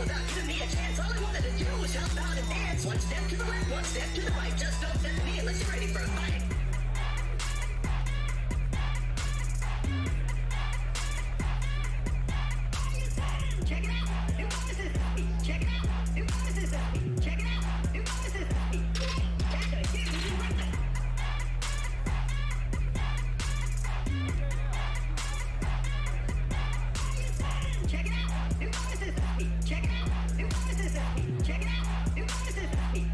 without giving me a chance. All I wanted to do was help out and dance. One step to the left, one step to the right. Just don't step to me unless you're ready for a fight. Check it out. New bonuses this week. Check it out. New bonuses this week. Check it out. New bonuses this week. That's a huge improvement. Check it out. New bonuses this week. Check it out. New bonuses this week. Check it out. New bonuses this week.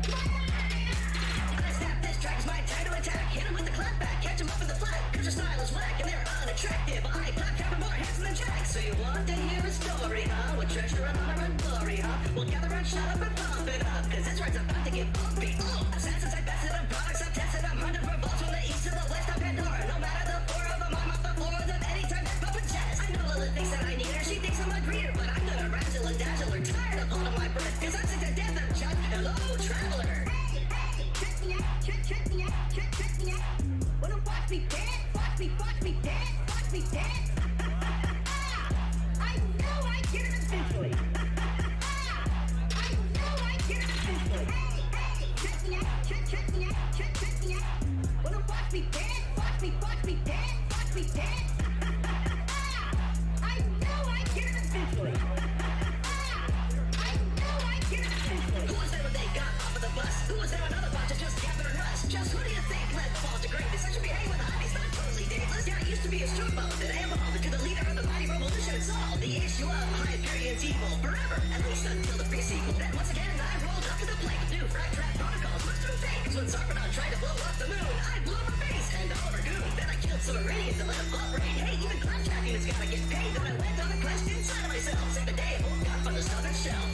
I snap this track is my time to attack. Hit him with the clap back. Catch him up in the flat. Cause your style is whack and they're unattractive. I clap counter more handsome than Jack. So you want to hear a story, huh? With treasure and honor and glory, huh? Well, gather and shut up and pump it up. Cause this ride's about to get bumpy. Assassins, I bested them. Products, I've tested them. 100 revolts from the east to the west of Pandora. No matter the four of them, I'm off the floor of them anytime they're bumping jazz. I know Lilith thinks that I need her. She thinks I'm a greeter. But I'm gonna razzle and dazzle her. Tired of holding my breath. Cause I'm sick to death of judge. Hello, traveler. Hey, check me out. Check me out. Check me out. Wanna watch me dance? Watch me dance. Watch me dance. I know I get it eventually. I know I get it eventually. Hey, check me out. Check me out. Check me out. Wanna watch me dance? Watch me dance. Watch me dance. I know I get it eventually. I know I get it eventually. Who was there when they got off of the bus? Who was there when other bunches just gathered us? Just who do you think led the fall to greatness? I should be hanging with hobbies, not totally dateless. Yeah, I used to be a strongbow that I evolved into the leader of the mighty revolution. Solved the issue of Hyperion's evil forever, at least until the pre-sequel. Then once again, I rolled up to the plate. New frag trap protocols, went through things. When Sarpedon tried to blow up the moon, I blew up her face and all of her goon. Then I killed some Iridians and let them blood rain. Hey, even clapjacking has gotta get paid. Then I went on a quest inside of myself. Saved the day of old guff on the southern shelf.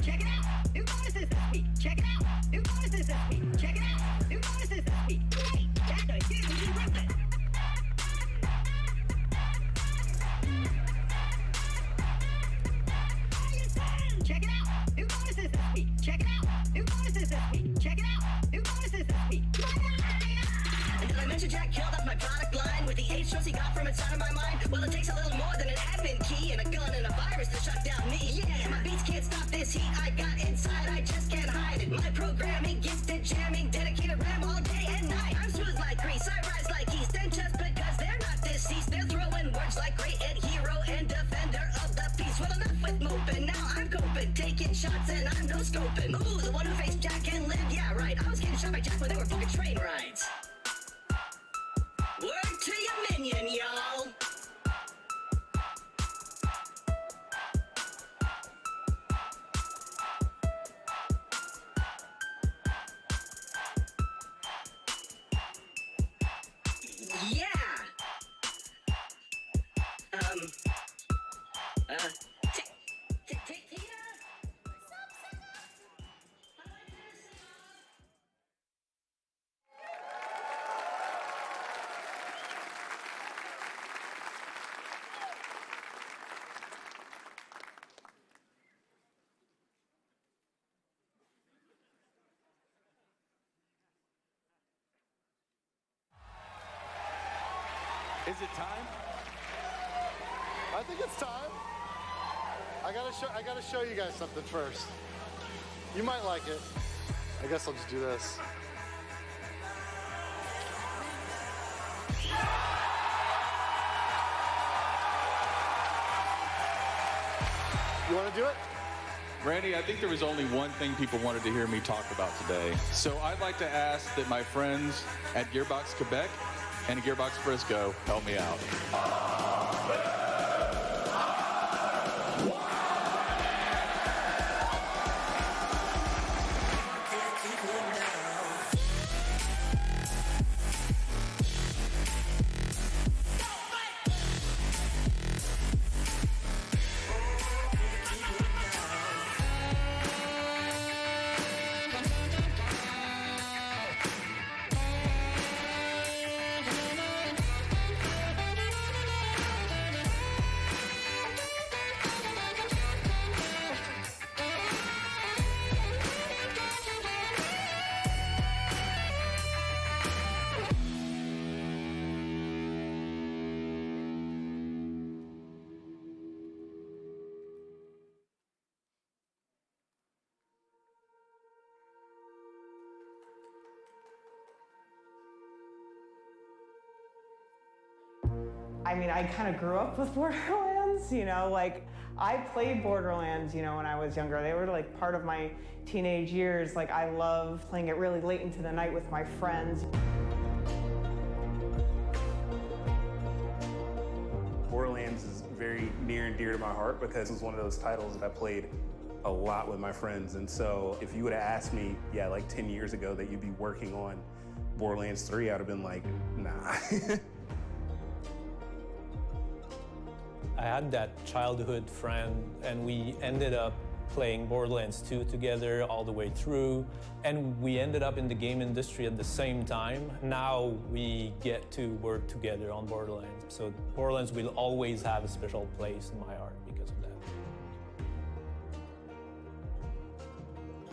Check it out. New bonuses this week. Check it out. New bonuses this week. Check it out. New bonuses this week. Hey, that's a huge improvement. Check it out. New bonuses this week. Check it out. New bonuses this week. Check it out. New bonuses this week. And did I mention Jack killed off my product line with the H he got from inside of my mind? Well, it takes a little more than an admin key and a gun and a virus to shut down me. Yeah, my beats can't stop this heat I got inside. I just can't hide it. My programming, gifted jamming, dedicated RAM all day and night. I'm smooth like grease. I rise like yeast. And just because they're not deceased, they're throwing words like great and hero and defender of the peace. Well, enough with moping. Now I'm coping, taking shots and I'm no scoping. Ooh, the one who faced Jack and lived. Yeah, right. I was getting shot by Jack when they were booking train rides. Word to your minion, y'all. Yeah. Is it time? I think it's time. I gotta show you guys something first. You might like it. I guess I'll just do this. You want to do it? Randy, I think there was only one thing people wanted to hear me talk about today. So I'd like to ask that my friends at Gearbox Quebec and Gearbox Frisco help me out. I mean, I kind of grew up with Borderlands, you know, like I played Borderlands, you know, when I was younger. They were like part of my teenage years. Like I loved playing it really late into the night with my friends. Borderlands is very near and dear to my heart because it was one of those titles that I played a lot with my friends. And so if you would have asked me, yeah, like 10 years ago that you'd be working on Borderlands 3, I would have been like, nah. I had that childhood friend, and we ended up playing Borderlands 2 together all the way through, and we ended up in the game industry at the same time. Now we get to work together on Borderlands, so Borderlands will always have a special place in my heart because of that.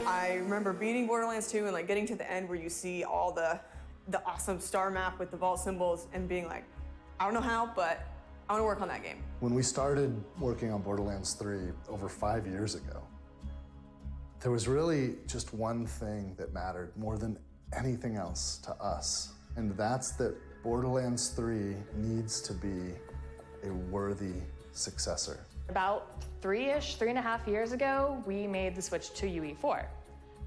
I remember beating Borderlands 2 and like getting to the end where you see all the awesome star map with the vault symbols and being like, I don't know how, but I want to work on that game. When we started working on Borderlands 3 over 5 years ago, there was really just one thing that mattered more than anything else to us, and that's that Borderlands 3 needs to be a worthy successor. About 3.5 years ago, we made the switch to UE4,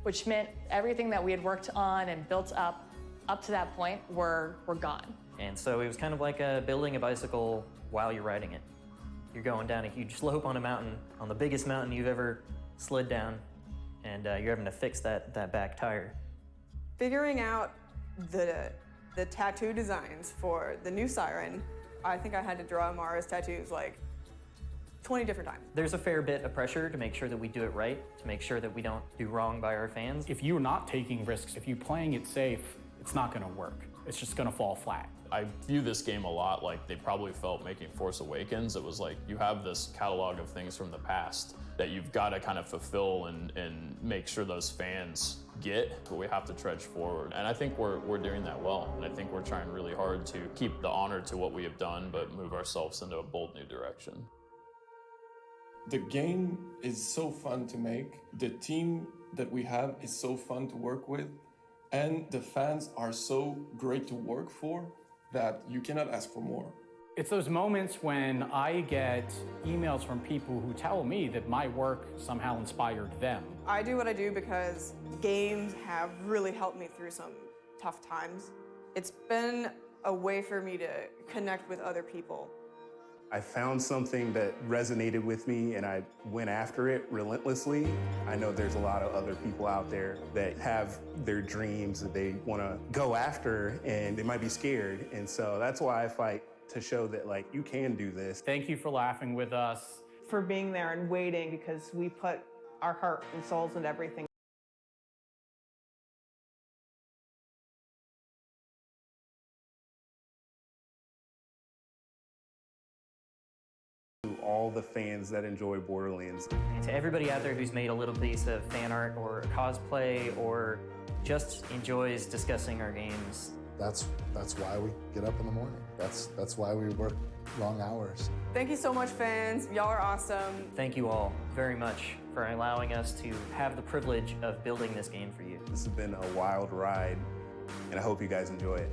which meant everything that we had worked on and built up to that point were gone. And so it was kind of like building a bicycle while you're riding it. You're going down a huge slope on a mountain, on the biggest mountain you've ever slid down, and you're having to fix that back tire. Figuring out the tattoo designs for the new Siren, I think I had to draw Mara's tattoos like 20 different times. There's a fair bit of pressure to make sure that we do it right, to make sure that we don't do wrong by our fans. If you're not taking risks, if you're playing it safe, it's not gonna work. It's just gonna fall flat. I view this game a lot like they probably felt making Force Awakens. It was like you have this catalog of things from the past that you've got to kind of fulfill and make sure those fans get, but we have to trudge forward. And I think we're doing that well. And I think we're trying really hard to keep the honor to what we have done, but move ourselves into a bold new direction. The game is so fun to make. The team that we have is so fun to work with. And the fans are so great to work for that you cannot ask for more. It's those moments when I get emails from people who tell me that my work somehow inspired them. I do what I do because games have really helped me through some tough times. It's been a way for me to connect with other people. I found something that resonated with me and I went after it relentlessly. I know there's a lot of other people out there that have their dreams that they want to go after and they might be scared. And so that's why I fight to show that like you can do this. Thank you for laughing with us. For being there and waiting because we put our heart and souls into everything. All the fans that enjoy Borderlands. And to everybody out there who's made a little piece of fan art or cosplay or just enjoys discussing our games. That's why we get up in the morning. That's why we work long hours. Thank you so much, fans. Y'all are awesome. Thank you all very much for allowing us to have the privilege of building this game for you. This has been a wild ride, and I hope you guys enjoy it.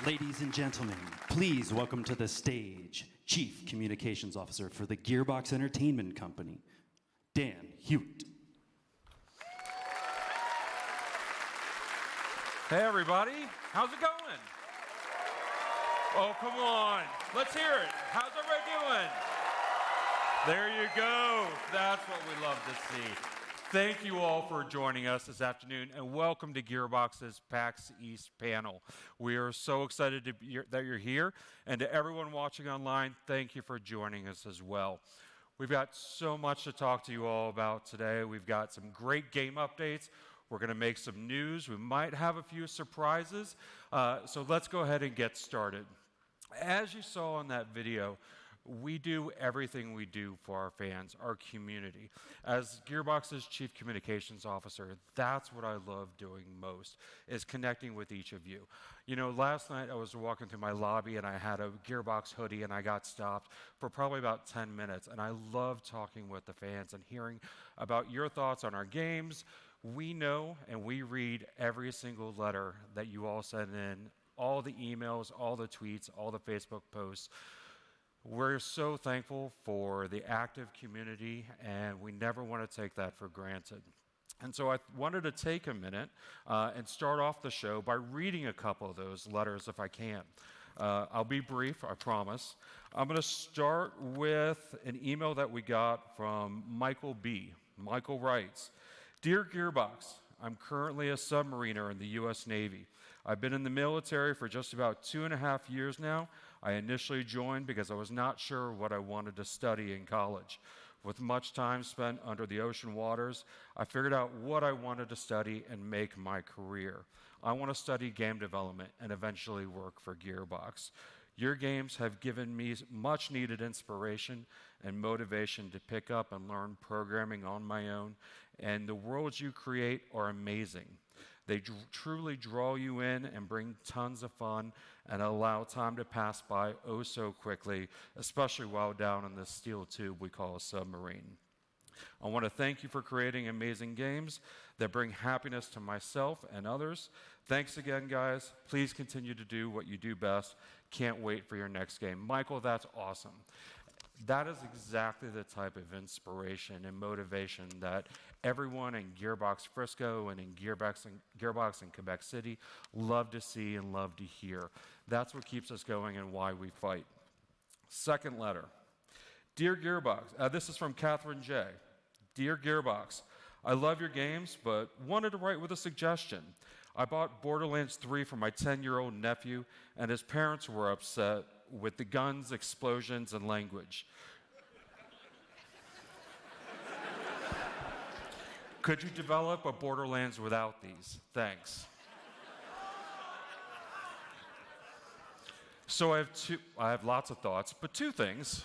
Ladies and gentlemen, please welcome to the stage Chief Communications Officer for the Gearbox Entertainment Company, Dan Hewitt. Hey everybody, how's it going? Oh, come on, let's hear it. How's everybody doing? There you go, that's what we love to see. Thank you all for joining us this afternoon, and welcome to Gearbox's PAX East panel. We are so excited that you're here, and to everyone watching online, thank you for joining us as well. We've got so much to talk to you all about today. We've got some great game updates. We're going to make some news. We might have a few surprises. So let's go ahead and get started. As you saw in that video, we do everything we do for our fans, our community. As Gearbox's Chief Communications Officer, that's what I love doing most, is connecting with each of you. You know, last night I was walking through my lobby and I had a Gearbox hoodie and I got stopped for probably about 10 minutes. And I love talking with the fans and hearing about your thoughts on our games. We know and we read every single letter that you all send in, all the emails, all the tweets, all the Facebook posts. We're so thankful for the active community, and we never want to take that for granted. And so I wanted to take a minute and start off the show by reading a couple of those letters if I can. I'll be brief, I promise. I'm going to start with an email that we got from Michael B. Michael writes, "Dear Gearbox, I'm currently a submariner in the U.S. Navy. I've been in the military for just about 2.5 years now. I initially joined because I was not sure what I wanted to study in college. With much time spent under the ocean waters, I figured out what I wanted to study and make my career. I want to study game development and eventually work for Gearbox. Your games have given me much needed inspiration and motivation to pick up and learn programming on my own, and the worlds you create are amazing. They truly draw you in and bring tons of fun and allow time to pass by oh so quickly, especially while down in this steel tube we call a submarine. I want to thank you for creating amazing games that bring happiness to myself and others. Thanks again, guys. Please continue to do what you do best. Can't wait for your next game." Michael, that's awesome. That is exactly the type of inspiration and motivation that everyone in Gearbox Frisco and in Gearbox in Quebec City love to see and love to hear. That's what keeps us going and why we fight. Second letter. "Dear Gearbox," this is from Catherine J. "Dear Gearbox, I love your games, but wanted to write with a suggestion. I bought Borderlands 3 for my 10-year-old nephew, and his parents were upset with the guns, explosions, and language. Could you develop a Borderlands without these? Thanks." So I have lots of thoughts, but two things.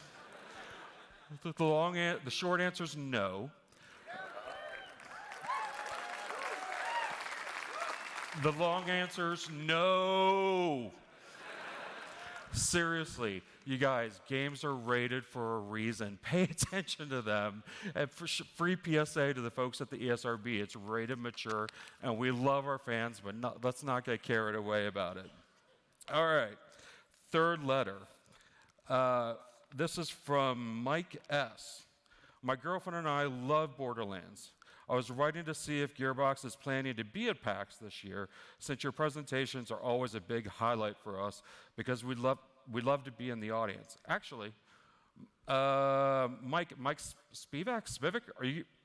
The short answer is no. The long answer is no. Seriously, you guys, games are rated for a reason. Pay attention to them. And free PSA to the folks at the ESRB. It's rated mature, and we love our fans, but let's not get carried away about it. All right, third letter. This is from Mike S. "My girlfriend and I love Borderlands. I was writing to see if Gearbox is planning to be at PAX this year, since your presentations are always a big highlight for us, because we'd love to be in the audience." Actually, Mike Spivak,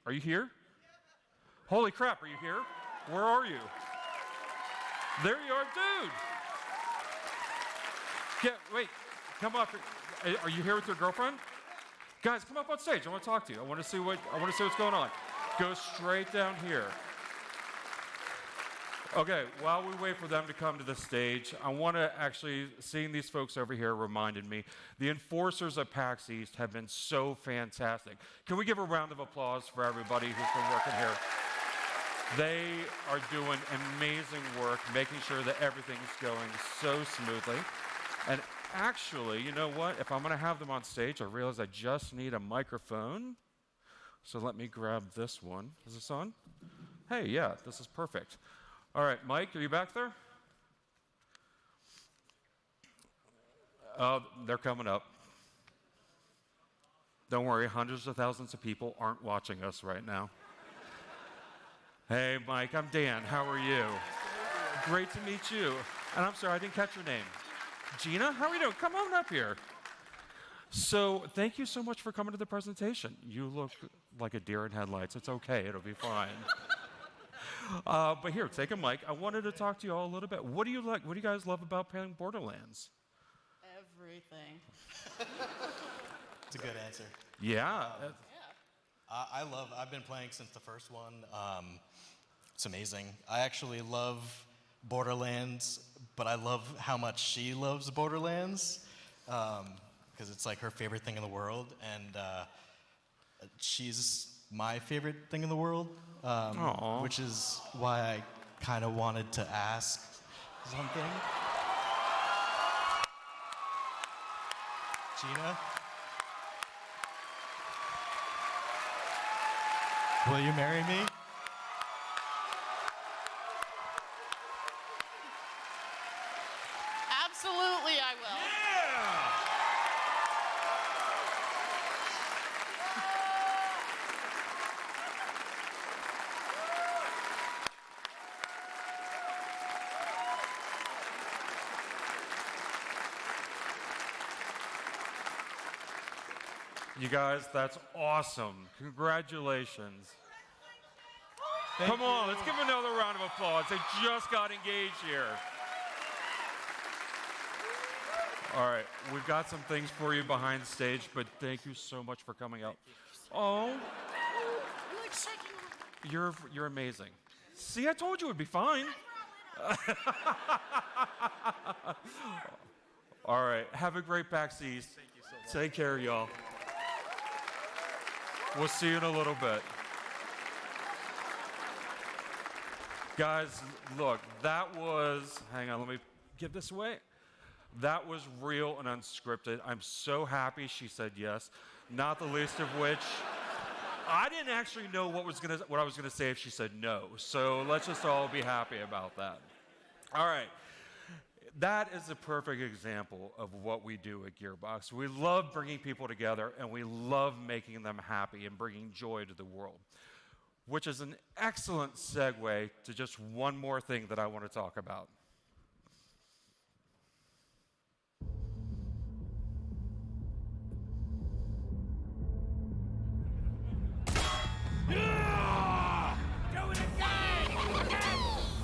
are you here? Holy crap, are you here? Where are you? There you are, dude. Wait, come up. Are you here with your girlfriend? Guys, come up on stage. I want to talk to you. I want to see what's going on. Go straight down here. Okay, while we wait for them to come to the stage, I want to actually, seeing these folks over here reminded me, the enforcers at PAX East have been so fantastic. Can we give a round of applause for everybody who's been working here? They are doing amazing work, making sure that everything's going so smoothly. And actually, you know what? If I'm going to have them on stage, I realize I just need a microphone. So let me grab this one. Is this on? Hey, yeah, this is perfect. All right, Mike, are you back there? They're coming up. Don't worry, hundreds of thousands of people aren't watching us right now. Hey, Mike, I'm Dan. How are you? Great to meet you. And I'm sorry, I didn't catch your name. Gina, how are you doing? Come on up here. So thank you so much for coming to the presentation. You look like a deer in headlights. It's okay. It'll be fine. But here, take a mic. I wanted to talk to you all a little bit. What do you like? What do you guys love about playing Borderlands? Everything. It's a good answer. Yeah. I've been playing since the first one. It's amazing. I actually love Borderlands, but I love how much she loves Borderlands, because it's like her favorite thing in the world, and she's my favorite thing in the world, which is why I kind of wanted to ask something. Gina? Will you marry me? Absolutely, I will. You guys, that's awesome. Congratulations. Come on, let's give them another round of applause. They just got engaged here. All right, we've got some things for you behind stage, but thank you so much for coming out. Oh, you're amazing. See, I told you it would be fine. All right, have a great PAX East. Thank you so much. Take care, y'all. We'll see you in a little bit. Guys, look, that was, hang on, let me give this away. That was real and unscripted. I'm so happy she said yes, not the least of which, I didn't actually know what I was gonna say if she said no. So let's just all be happy about that. All right. That is a perfect example of what we do at Gearbox. We love bringing people together, and we love making them happy and bringing joy to the world, which is an excellent segue to just one more thing that I want to talk about. Do it again!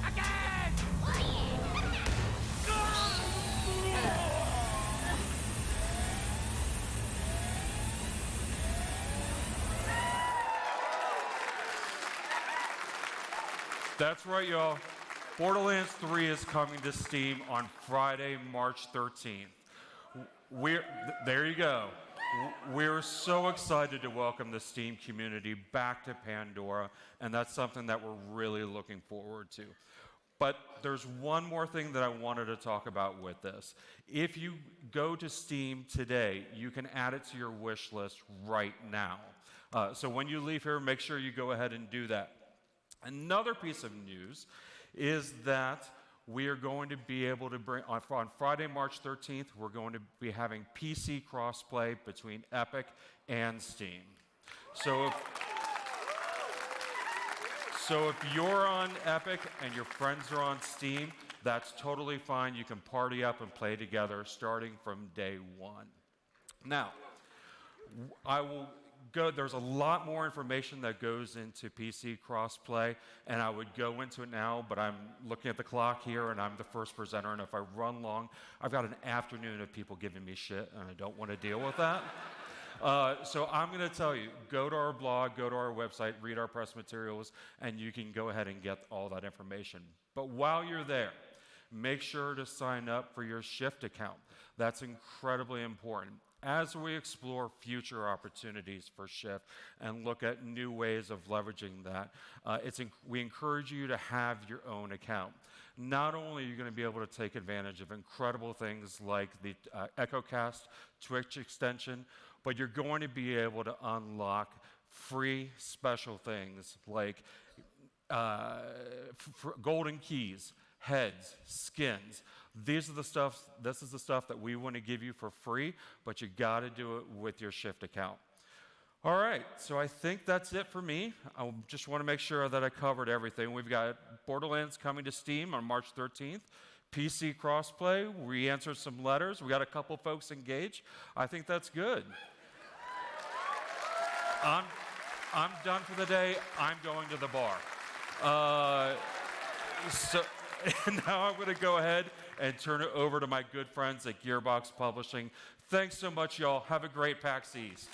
Again! That's right, y'all. Borderlands 3 is coming to Steam on Friday, March 13th. There you go. We're so excited to welcome the Steam community back to Pandora, and that's something that we're really looking forward to. But there's one more thing that I wanted to talk about with this. If you go to Steam today, you can add it to your wish list right now. So when you leave here, make sure you go ahead and do that. Another piece of news is that we are going to be able to bring, on Friday, March 13th, we're going to be having PC crossplay between Epic and Steam. So if you're on Epic and your friends are on Steam, that's totally fine. You can party up and play together starting from day one. Now, there's a lot more information that goes into PC crossplay, and I would go into it now, but I'm looking at the clock here, and I'm the first presenter, and if I run long, I've got an afternoon of people giving me shit, and I don't want to deal with that. So I'm going to tell you, go to our blog, go to our website, read our press materials, and you can go ahead and get all that information. But while you're there, make sure to sign up for your Shift account. That's incredibly important. As we explore future opportunities for Shift and look at new ways of leveraging that, we encourage you to have your own account. Not only are you going to be able to take advantage of incredible things like the EchoCast Twitch extension, but you're going to be able to unlock free special things like golden keys, heads, skins. This is the stuff that we want to give you for free, but you got to do it with your Shift account. All right, so I think that's it for me. I just want to make sure that I covered everything. We've got Borderlands coming to Steam on March 13th. PC crossplay, we answered some letters. We got a couple folks engaged. I think that's good. I'm done for the day. I'm going to the bar. So now I'm going to go ahead and turn it over to my good friends at Gearbox Publishing. Thanks so much, y'all. Have a great PAX East.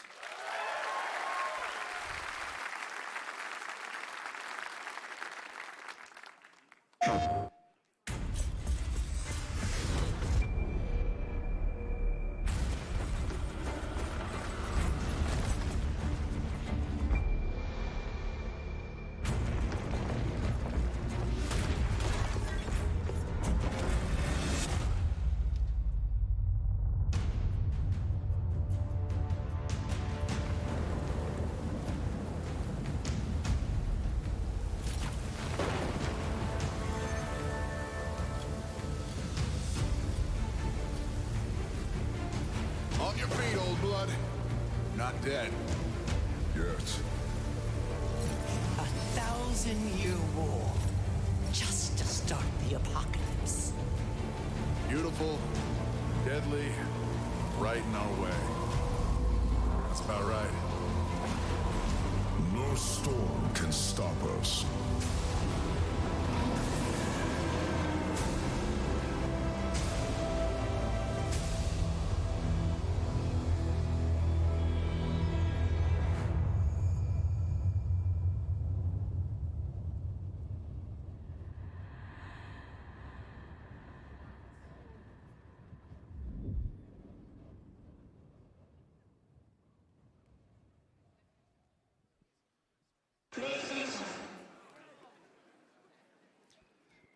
On your feet, old blood. Not dead. Yet. 1,000-year war. Just to start the apocalypse. Beautiful, deadly, right in our way. That's about right. No storm can stop us.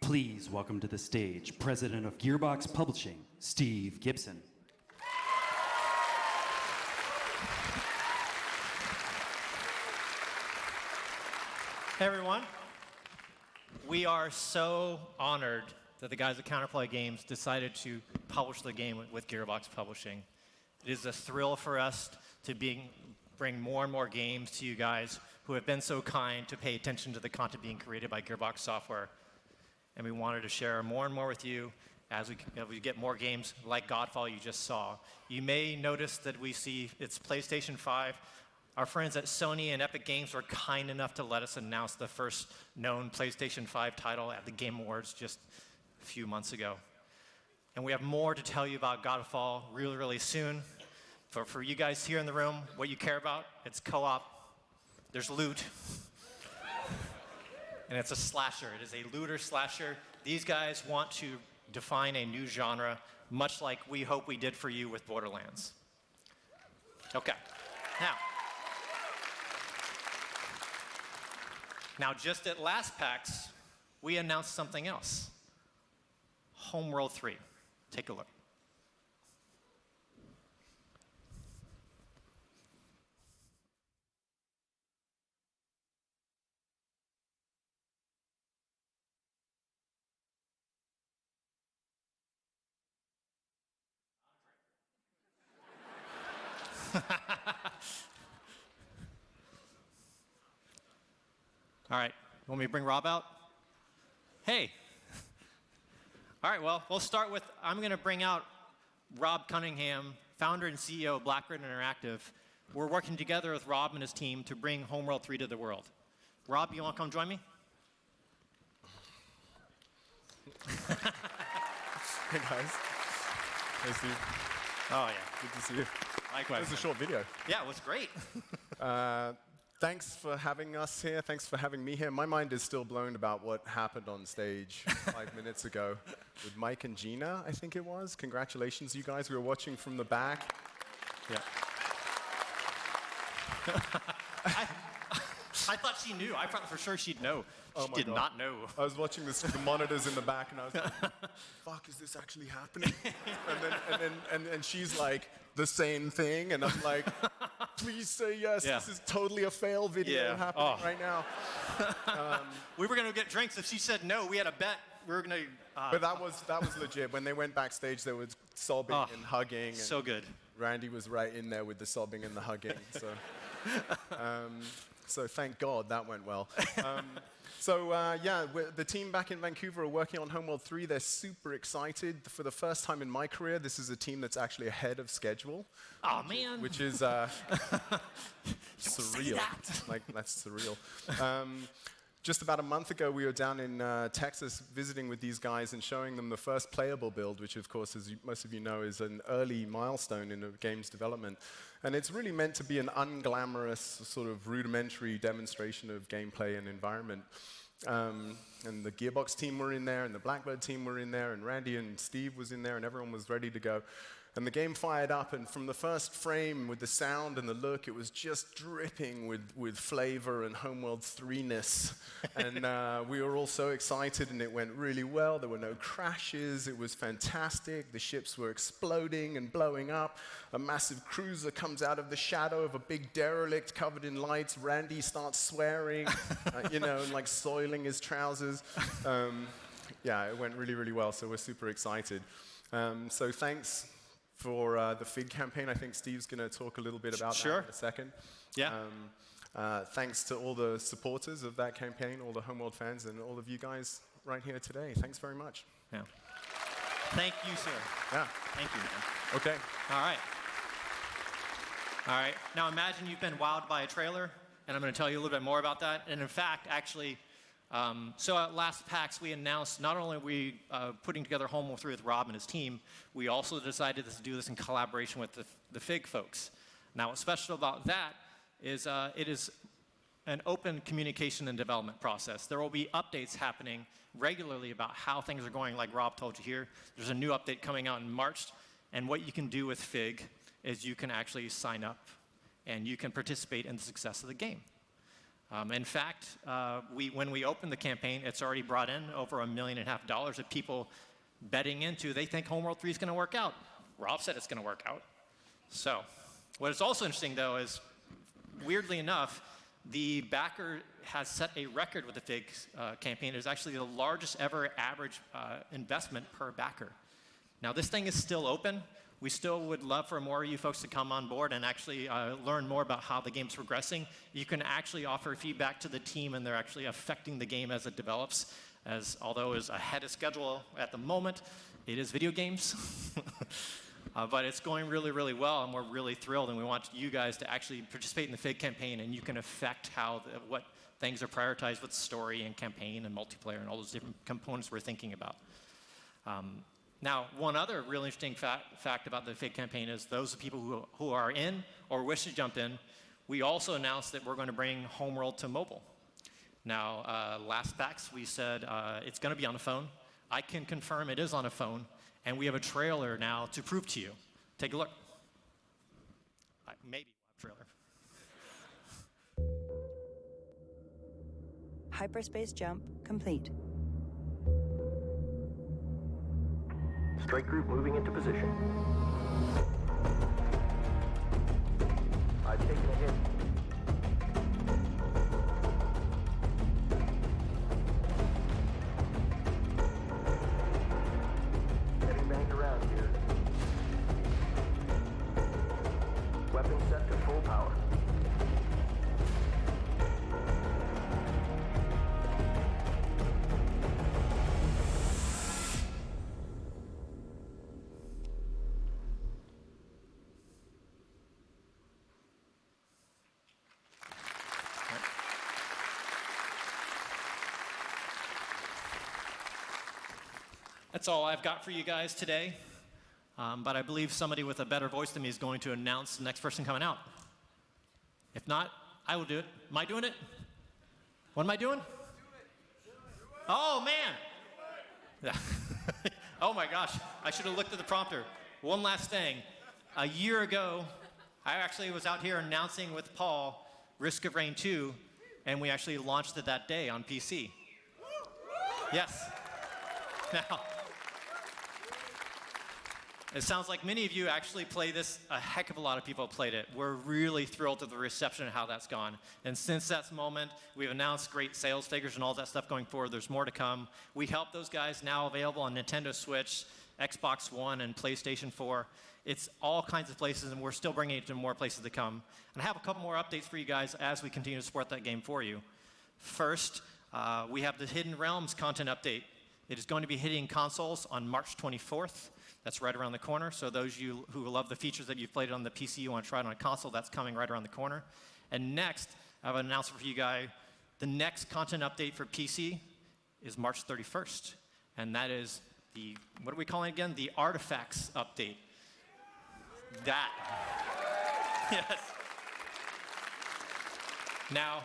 Please welcome to the stage President of Gearbox Publishing, Steve Gibson. Hey everyone. We are so honored that the guys at Counterplay Games decided to publish the game with Gearbox Publishing. It is a thrill for us to bring more and more games to you guys who have been so kind to pay attention to the content being created by Gearbox Software. And we wanted to share more and more with you as we get more games like Godfall you just saw. You may notice that we see it's PlayStation 5. Our friends at Sony and Epic Games were kind enough to let us announce the first known PlayStation 5 title at the Game Awards just a few months ago. And we have more to tell you about Godfall really, really soon. For you guys here in the room, what you care about, it's co-op, there's loot, and it's a slasher. It is a looter slasher. These guys want to define a new genre, much like we hope we did for you with Borderlands. Okay, now just at last PAX, we announced something else. Homeworld 3. Take a look. All right, want me to bring Rob out? Hey. All right, well, we'll start with, I'm going to bring out Rob Cunningham, founder and CEO of Black Red Interactive. We're working together with Rob and his team to bring Homeworld 3 to the world. Rob, you want to come join me? Hey guys. Hey Steve. Oh yeah. Good to see you. Likewise. It was a short video. Yeah, it was great. Thanks for having us here. Thanks for having me here. My mind is still blown about what happened on stage 5 minutes ago with Mike and Gina, I think it was. Congratulations, you guys. We were watching from the back. Yeah. I thought she knew. I thought for sure she'd know. Oh She my did God. not know. I was watching the monitors in the back, and I was like, fuck, is this actually happening? and she's like, the same thing, and I'm like, please say yes. Yeah. This is totally a fail video happening right now. We were going to get drinks. If she said no, we had a bet. We were going to... But that was legit. When they went backstage, they were sobbing and hugging. And so good. Randy was right in there with the sobbing and the hugging. So, so thank God that went well. The team back in Vancouver are working on Homeworld 3. They're super excited. For the first time in my career, this is a team that's actually ahead of schedule. Oh, man. Which is surreal. That's surreal. Just about a month ago, we were down in Texas visiting with these guys and showing them the first playable build, which, of course, as most of you know, is an early milestone in a game's development. And it's really meant to be an unglamorous, sort of rudimentary demonstration of gameplay and environment. And the Gearbox team were in there, and the Blackbird team were in there, and Randy and Steve was in there, and everyone was ready to go. And the game fired up, and from the first frame, with the sound and the look, it was just dripping with flavor and Homeworld 3-ness. And we were all so excited, and it went really well. There were no crashes. It was fantastic. The ships were exploding and blowing up. A massive cruiser comes out of the shadow of a big derelict covered in lights. Randy starts swearing, and like soiling his trousers. Yeah, it went really, really well, so we're super excited. So thanks for the FIG campaign. I think Steve's going to talk a little bit about that in a second. Yeah. Thanks to all the supporters of that campaign, all the Homeworld fans, and all of you guys right here today. Thanks very much. Yeah. Thank you, sir. Yeah. Thank you, man. Okay. All right. All right. Now imagine you've been wowed by a trailer, and I'm going to tell you a little bit more about that. And in fact, actually, so at last PAX, we announced not only are we putting together Homeworld 3 with Rob and his team, we also decided to do this in collaboration with the FIG folks. Now, what's special about that is it is an open communication and development process. There will be updates happening regularly about how things are going, like Rob told you here. There's a new update coming out in March, and what you can do with FIG is you can actually sign up and you can participate in the success of the game. In fact, when we opened the campaign, it's already brought in over $1.5 million of people betting into, they think Homeworld 3 is going to work out. Rob said it's going to work out. So, what is also interesting, though, is weirdly enough, the backer has set a record with the FIG campaign. It is actually the largest ever average investment per backer. Now, this thing is still open. We still would love for more of you folks to come on board and actually learn more about how the game's progressing. You can actually offer feedback to the team, and they're actually affecting the game as it develops. Although it's ahead of schedule at the moment, it is video games. But it's going really, really well, and we're really thrilled, and we want you guys to actually participate in the FIG campaign, and you can affect what things are prioritized with story and campaign and multiplayer and all those different components we're thinking about. Now, one other really interesting fact about the FIG campaign is those people who are in or wish to jump in, we also announced that we're going to bring Homeworld to mobile. Now, last PAX, we said it's going to be on a phone. I can confirm it is on a phone. And we have a trailer now to prove to you. Take a look. Maybe we'll have a trailer. Hyperspace jump complete. Strike group moving into position. I've taken a hit. Getting banged around here. Weapon set to full power. That's all I've got for you guys today. But I believe somebody with a better voice than me is going to announce the next person coming out. If not, I will do it. Am I doing it? What am I doing? Oh, man. Oh, my gosh. I should have looked at the prompter. One last thing. A year ago, I actually was out here announcing with Paul Risk of Rain 2, and we actually launched it that day on PC. Yes. Now, it sounds like many of you actually play this. A heck of a lot of people have played it. We're really thrilled with the reception and how that's gone. And since that moment, we've announced great sales figures and all that stuff going forward. There's more to come. We help those guys now available on Nintendo Switch, Xbox One, and PlayStation 4. It's all kinds of places, and we're still bringing it to more places to come. And I have a couple more updates for you guys as we continue to support that game for you. First, we have the Hidden Realms content update. It is going to be hitting consoles on March 24th. That's right around the corner. So those of you who love the features that you've played on the PC, you want to try it on a console, that's coming right around the corner. And next, I have an announcement for you guys. The next content update for PC is March 31st. And that is the, what are we calling it again? The Artifacts update. That. Yes. Now,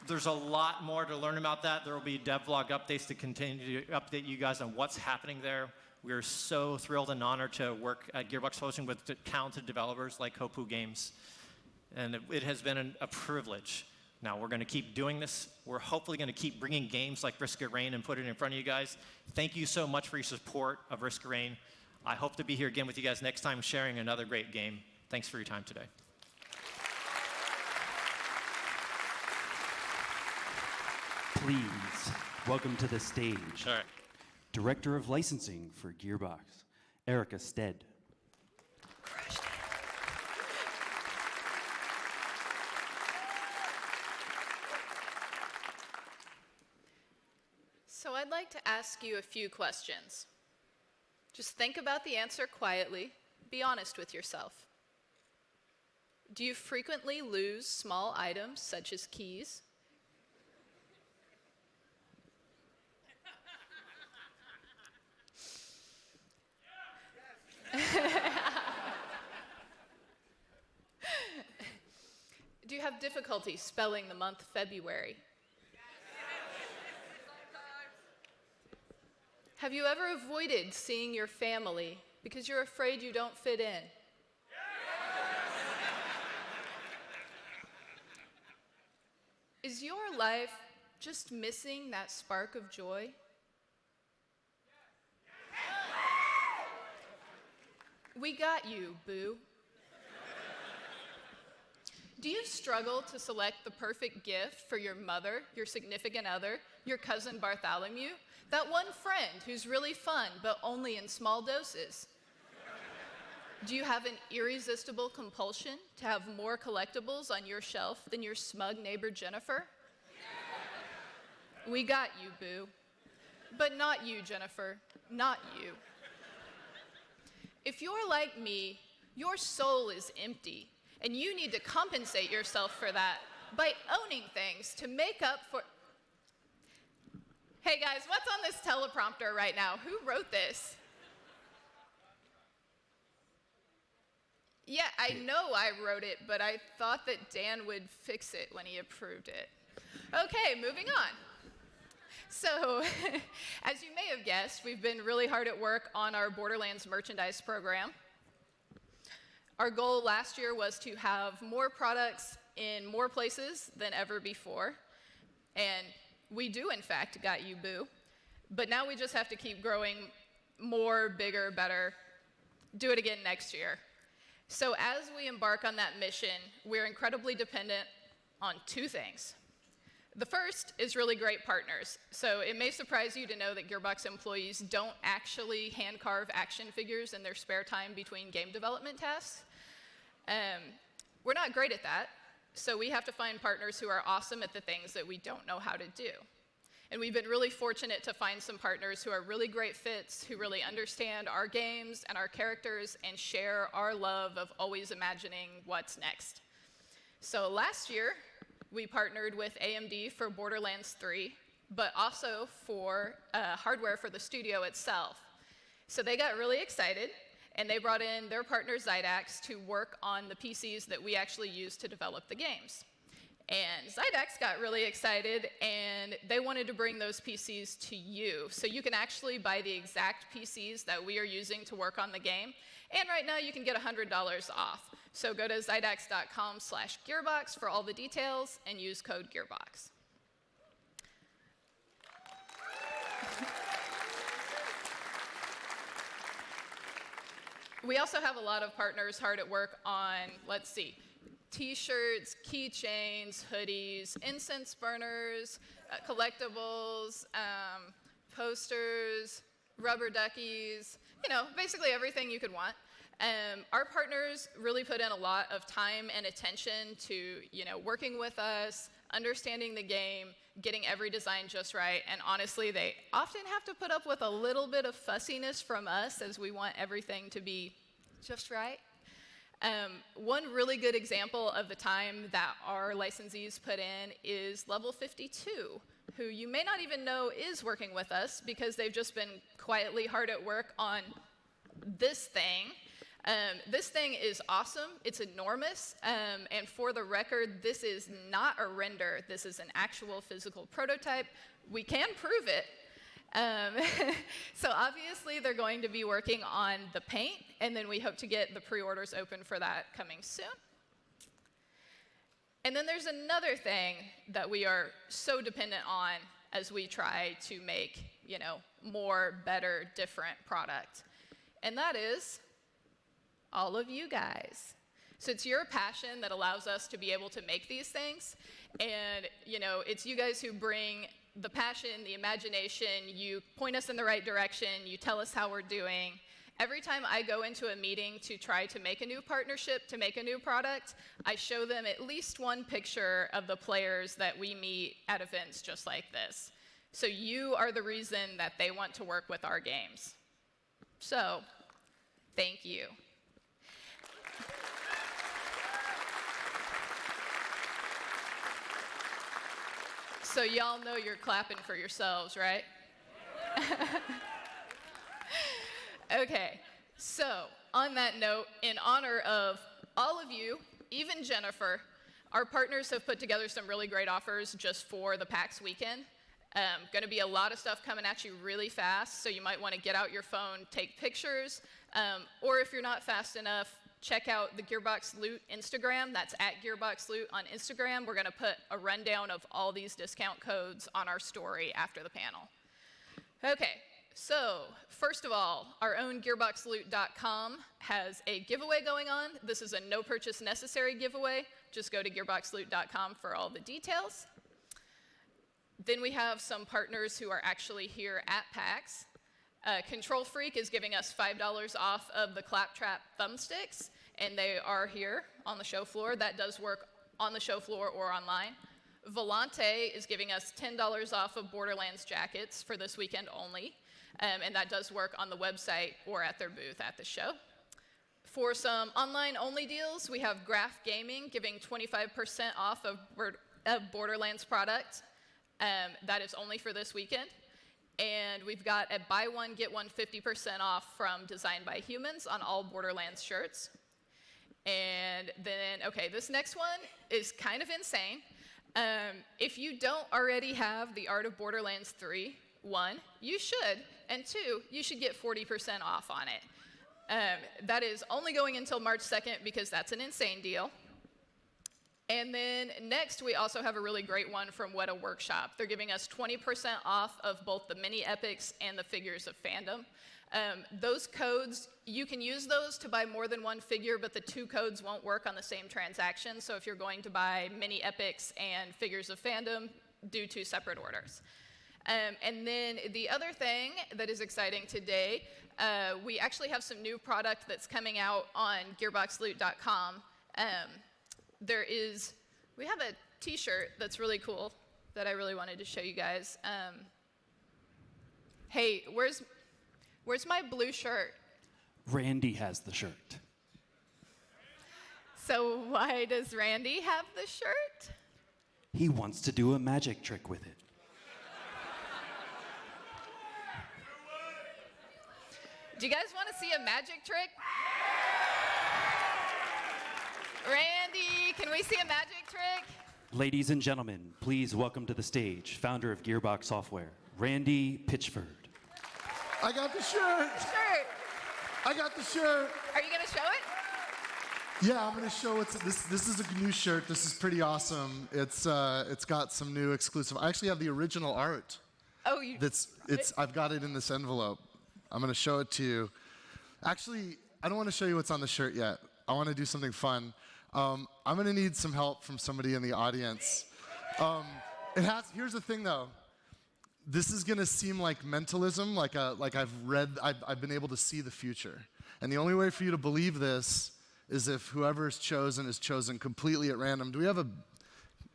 there's a lot more to learn about that. There will be devlog updates to continue to update you guys on what's happening there. We are so thrilled and honored to work at Gearbox Publishing with talented developers like Hopu Games. And it has been a privilege. Now, we're going to keep doing this. We're hopefully going to keep bringing games like Risk of Rain and put it in front of you guys. Thank you so much for your support of Risk of Rain. I hope to be here again with you guys next time sharing another great game. Thanks for your time today. Please welcome to the stage. All right. Director of Licensing for Gearbox, Erica Stead. like to ask you a few questions. Just think about the answer quietly. Be honest with yourself. Do you frequently lose small items such as keys? Do you have difficulty spelling the month February? Have you ever avoided seeing your family because you're afraid you don't fit in? Is your life just missing that spark of joy? We got you, boo. Do you struggle to select the perfect gift for your mother, your significant other, your cousin Bartholomew, that one friend who's really fun but only in small doses? Do you have an irresistible compulsion to have more collectibles on your shelf than your smug neighbor Jennifer? We got you, boo. But not you, Jennifer. Not you. If you're like me, your soul is empty, and you need to compensate yourself for that by owning things to make up for... Hey guys, what's on this teleprompter right now? Who wrote this? Yeah, I know I wrote it, but I thought that Dan would fix it when he approved it. Okay, moving on. So, as you may have guessed, we've been really hard at work on our Borderlands merchandise program. Our goal last year was to have more products in more places than ever before, and we do, in fact, got you, boo. But now we just have to keep growing more, bigger, better. Do it again next year. So as we embark on that mission, we're incredibly dependent on two things. The first is really great partners. So it may surprise you to know that Gearbox employees don't actually hand carve action figures in their spare time between game development tasks. We're not great at that, so we have to find partners who are awesome at the things that we don't know how to do. And we've been really fortunate to find some partners who are really great fits, who really understand our games and our characters and share our love of always imagining what's next. So last year, we partnered with AMD for Borderlands 3, but also for hardware for the studio itself. So they got really excited, and they brought in their partner Zydax to work on the PCs that we actually use to develop the games. And Zydax got really excited, and they wanted to bring those PCs to you. So you can actually buy the exact PCs that we are using to work on the game. And right now, you can get $100 off. So go to zydax.com/Gearbox for all the details, and use code Gearbox. We also have a lot of partners hard at work on, let's see, T-shirts, keychains, hoodies, incense burners, collectibles, posters, rubber duckies, basically everything you could want. Our partners really put in a lot of time and attention to, working with us, understanding the game, getting every design just right, and honestly, they often have to put up with a little bit of fussiness from us as we want everything to be just right. One really good example of the time that our licensees put in is Level 52, who you may not even know is working with us because they've just been quietly hard at work on this thing. This thing is awesome, it's enormous, and for the record, this is not a render, this is an actual physical prototype. We can prove it. So obviously they're going to be working on the paint, and then we hope to get the pre-orders open for that coming soon. And then there's another thing that we are so dependent on as we try to make, more, better, different product. And that is all of you guys. So it's your passion that allows us to be able to make these things. And, it's you guys who bring the passion, the imagination, you point us in the right direction, you tell us how we're doing. Every time I go into a meeting to try to make a new partnership, to make a new product, I show them at least one picture of the players that we meet at events just like this. So you are the reason that they want to work with our games. So, thank you. So y'all know you're clapping for yourselves, right? Okay, so on that note, in honor of all of you, even Jennifer, our partners have put together some really great offers just for the PAX weekend. Going to be a lot of stuff coming at you really fast, so you might want to get out your phone, take pictures, or if you're not fast enough, check out the Gearbox Loot Instagram. That's at Gearbox Loot on Instagram. We're going to put a rundown of all these discount codes on our story after the panel. Okay, so first of all, our own GearboxLoot.com has a giveaway going on. This is a no purchase necessary giveaway. Just go to GearboxLoot.com for all the details. Then we have some partners who are actually here at PAX. Control Freak is giving us $5 off of the Claptrap thumbsticks, and they are here on the show floor. That does work on the show floor or online. Volante is giving us $10 off of Borderlands jackets for this weekend only, and that does work on the website or at their booth at the show. For some online-only deals, we have Graph Gaming giving 25% off of Borderlands products. That is only for this weekend. And we've got a buy one, get one 50% off from Designed by Humans on all Borderlands shirts. And then, okay, this next one is kind of insane. If you don't already have the Art of Borderlands 3, 1, you should, and 2, you should get 40% off on it. That is only going until March 2nd because that's an insane deal. And then next, we also have a really great one from Weta Workshop. They're giving us 20% off of both the mini epics and the figures of fandom. Those codes, you can use those to buy more than one figure, but the 2 codes won't work on the same transaction. So if you're going to buy mini epics and figures of fandom, do 2 separate orders. And then the other thing that is exciting today, we actually have some new product that's coming out on GearboxLoot.com. We have a t-shirt that's really cool that I really wanted to show you guys. Hey, where's my blue shirt? Randy has the shirt. So why does Randy have the shirt? He wants to do a magic trick with it. Do you guys want to see a magic trick? Randy, can we see a magic trick? Ladies and gentlemen, please welcome to the stage, founder of Gearbox Software, Randy Pitchford. I got the shirt. Shirt. I got the shirt. Are you going to show it? Yeah, I'm going to show this is a new shirt. This is pretty awesome. It's got some new exclusive. I actually have the original art. Oh, you. I've got it in this envelope. I'm going to show it to you. Actually, I don't want to show you what's on the shirt yet. I want to do something fun. I'm going to need some help from somebody in the audience. Here's the thing, though. This is going to seem like mentalism, like I've been able to see the future. And the only way for you to believe this is if whoever is chosen completely at random. Do we have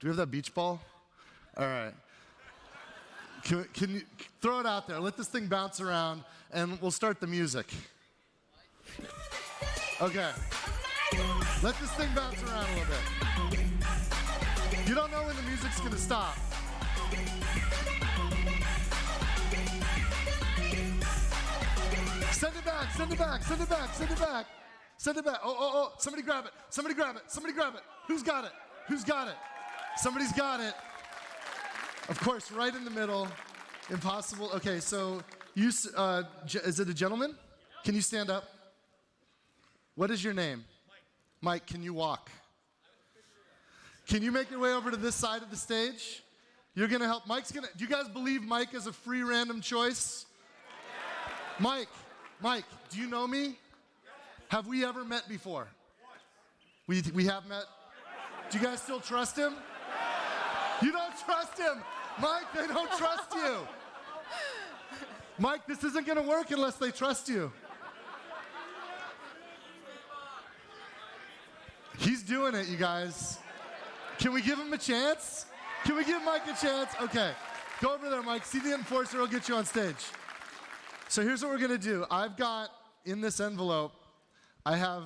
that beach ball? All right. Can you throw it out there? Let this thing bounce around, and we'll start the music. Okay. Let this thing bounce around a little bit. You don't know when the music's gonna stop. Send it back, send it back, send it back, send it back. Send it back. Oh, somebody grab it. Somebody grab it. Somebody grab it. Who's got it? Who's got it? Somebody's got it. Of course, right in the middle. Impossible. Okay, so is it a gentleman? Can you stand up? What is your name? Mike, can you walk? Can you make your way over to this side of the stage? You're gonna help. Do you guys believe Mike is a free random choice? Mike, do you know me? Have we ever met before? We have met? Do you guys still trust him? You don't trust him. Mike, they don't trust you. Mike, this isn't gonna work unless they trust you. He's doing it, you guys. Can we give him a chance? Can we give Mike a chance? Okay. Go over there, Mike. See the enforcer. He'll get you on stage. So here's what we're going to do. I've got, in this envelope, I have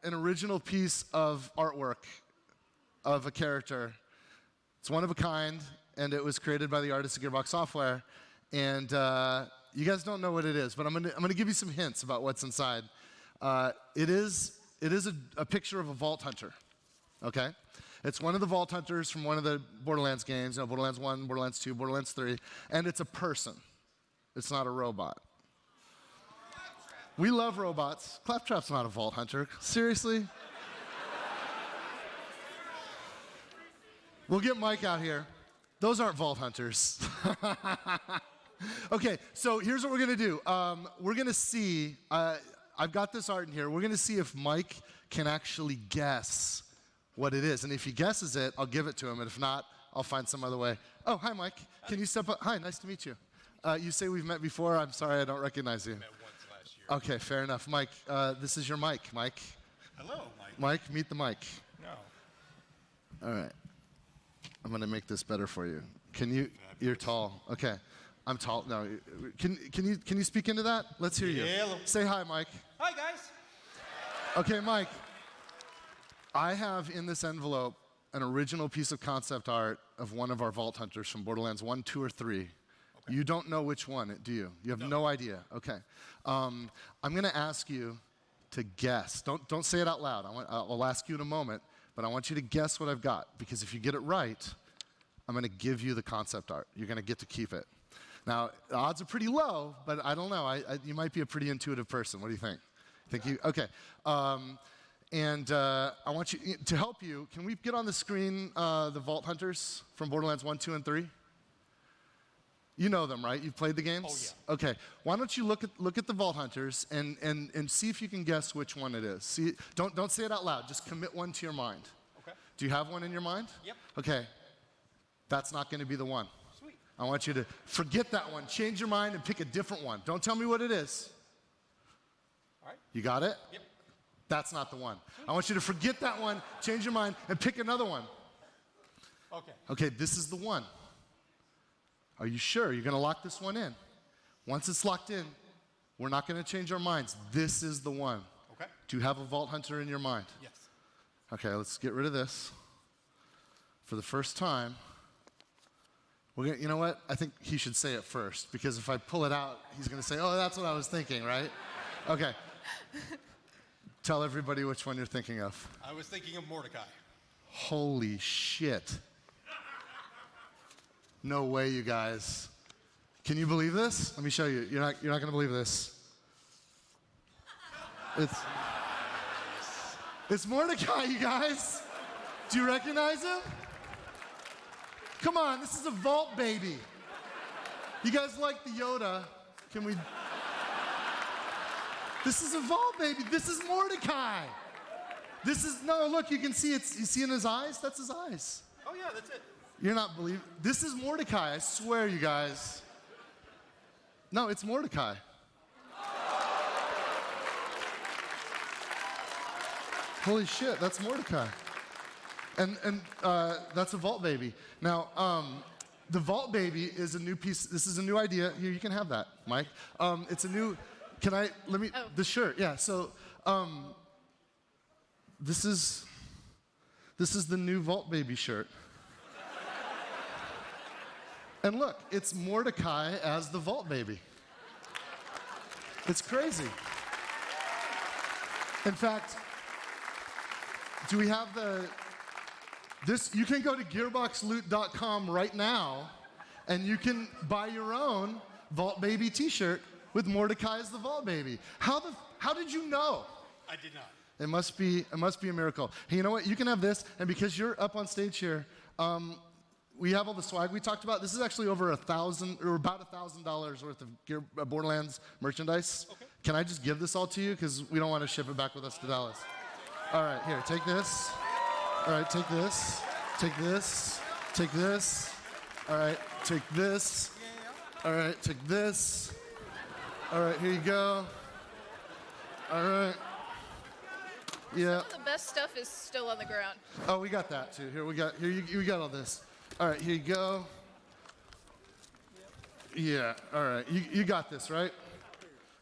an original piece of artwork of a character. It's one of a kind, and it was created by the artists at Gearbox Software. And you guys don't know what it is, but I'm gonna give you some hints about what's inside. It is a picture of a Vault Hunter, okay? It's one of the Vault Hunters from one of the Borderlands games, Borderlands 1, Borderlands 2, Borderlands 3, and it's a person. It's not a robot. We love robots. Claptrap's not a Vault Hunter. Seriously? We'll get Mike out here. Those aren't Vault Hunters. Okay, so here's what we're going to do. We're going to see, I've got this art in here. We're going to see if Mike can actually guess what it is. And if he guesses it, I'll give it to him. And if not, I'll find some other way. Oh, hi, Mike. Can you step up? Hi, nice to meet you. You say we've met before. I'm sorry, I don't recognize you. We met once last year. Okay, fair enough. Mike, this is your mic, Mike. Hello, Mike. Mike, meet the mic. No. All right. I'm going to make this better for you. You're tall. Okay. I'm tall. No. Can you speak into that? Let's hear you. Hello. Say hi, Mike. Hi, guys. Okay, Mike. I have in this envelope an original piece of concept art of one of our Vault Hunters from Borderlands 1, 2, or 3. Okay. You don't know which one, do you? You have no idea. Okay. I'm going to ask you to guess. Don't say it out loud. I'll ask you in a moment, but I want you to guess what I've got, because if you get it right, I'm going to give you the concept art. You're going to get to keep it. Now, the odds are pretty low, but I don't know. You might be a pretty intuitive person. What do you think? Okay. I want you, to help you, can we get on the screen the Vault Hunters from Borderlands 1, 2, and 3? You know them, right? You've played the games? Oh, yeah. Okay. Why don't you look at the Vault Hunters and see if you can guess which one it is. See, don't say it out loud. Just commit one to your mind. Okay. Do you have one in your mind? Yep. Okay. That's not going to be the one. Sweet. I want you to forget that one. Change your mind and pick a different one. Don't tell me what it is. All right. You got it? Yep. That's not the one. I want you to forget that one, change your mind, and pick another one. Okay. Okay, this is the one. Are you sure? You're going to lock this one in. Once it's locked in, we're not going to change our minds. This is the one. Okay. Do you have a Vault Hunter in your mind? Yes. Okay, let's get rid of this. For the first time, you know what? I think he should say it first, because if I pull it out, he's going to say, oh, that's what I was thinking, right? Okay. Tell everybody which one you're thinking of. I was thinking of Mordecai. Holy shit. No way, you guys. Can you believe this? Let me show you. You're not going to believe this. It's Mordecai, you guys. Do you recognize him? Come on, this is a Vault baby. You guys like the Yoda? Can we... This is a Vault baby. This is Mordecai. No, look, you can see you see in his eyes? That's his eyes. Oh, yeah, that's it. You're not believing. This is Mordecai, I swear, you guys. No, it's Mordecai. Holy shit, that's Mordecai. And that's a Vault baby. Now, the Vault baby is a new piece. This is a new idea. Here, you can have that, Mike. It's a new... the shirt, yeah. So, this is the new Vault Baby shirt. And look, it's Mordecai as the Vault Baby. It's crazy. In fact, do we have you can go to gearboxloot.com right now, and you can buy your own Vault Baby t-shirt with Mordecai as the Vault Baby. How did you know? I did not. It must be a miracle. Hey, you know what? You can have this, and because you're up on stage here, we have all the swag we talked about. This is actually over about $1,000 worth of Borderlands merchandise. Okay. Can I just give this all to you? Because we don't want to ship it back with us to Dallas. All right, here, take this. All right, take this. Take this. Take this. All right, take this. All right, take this. All right, here you go. All right. Yeah. Some of the best stuff is still on the ground. Oh, we got that too. We got all this. All right, here you go. Yeah, all right. You got this, right?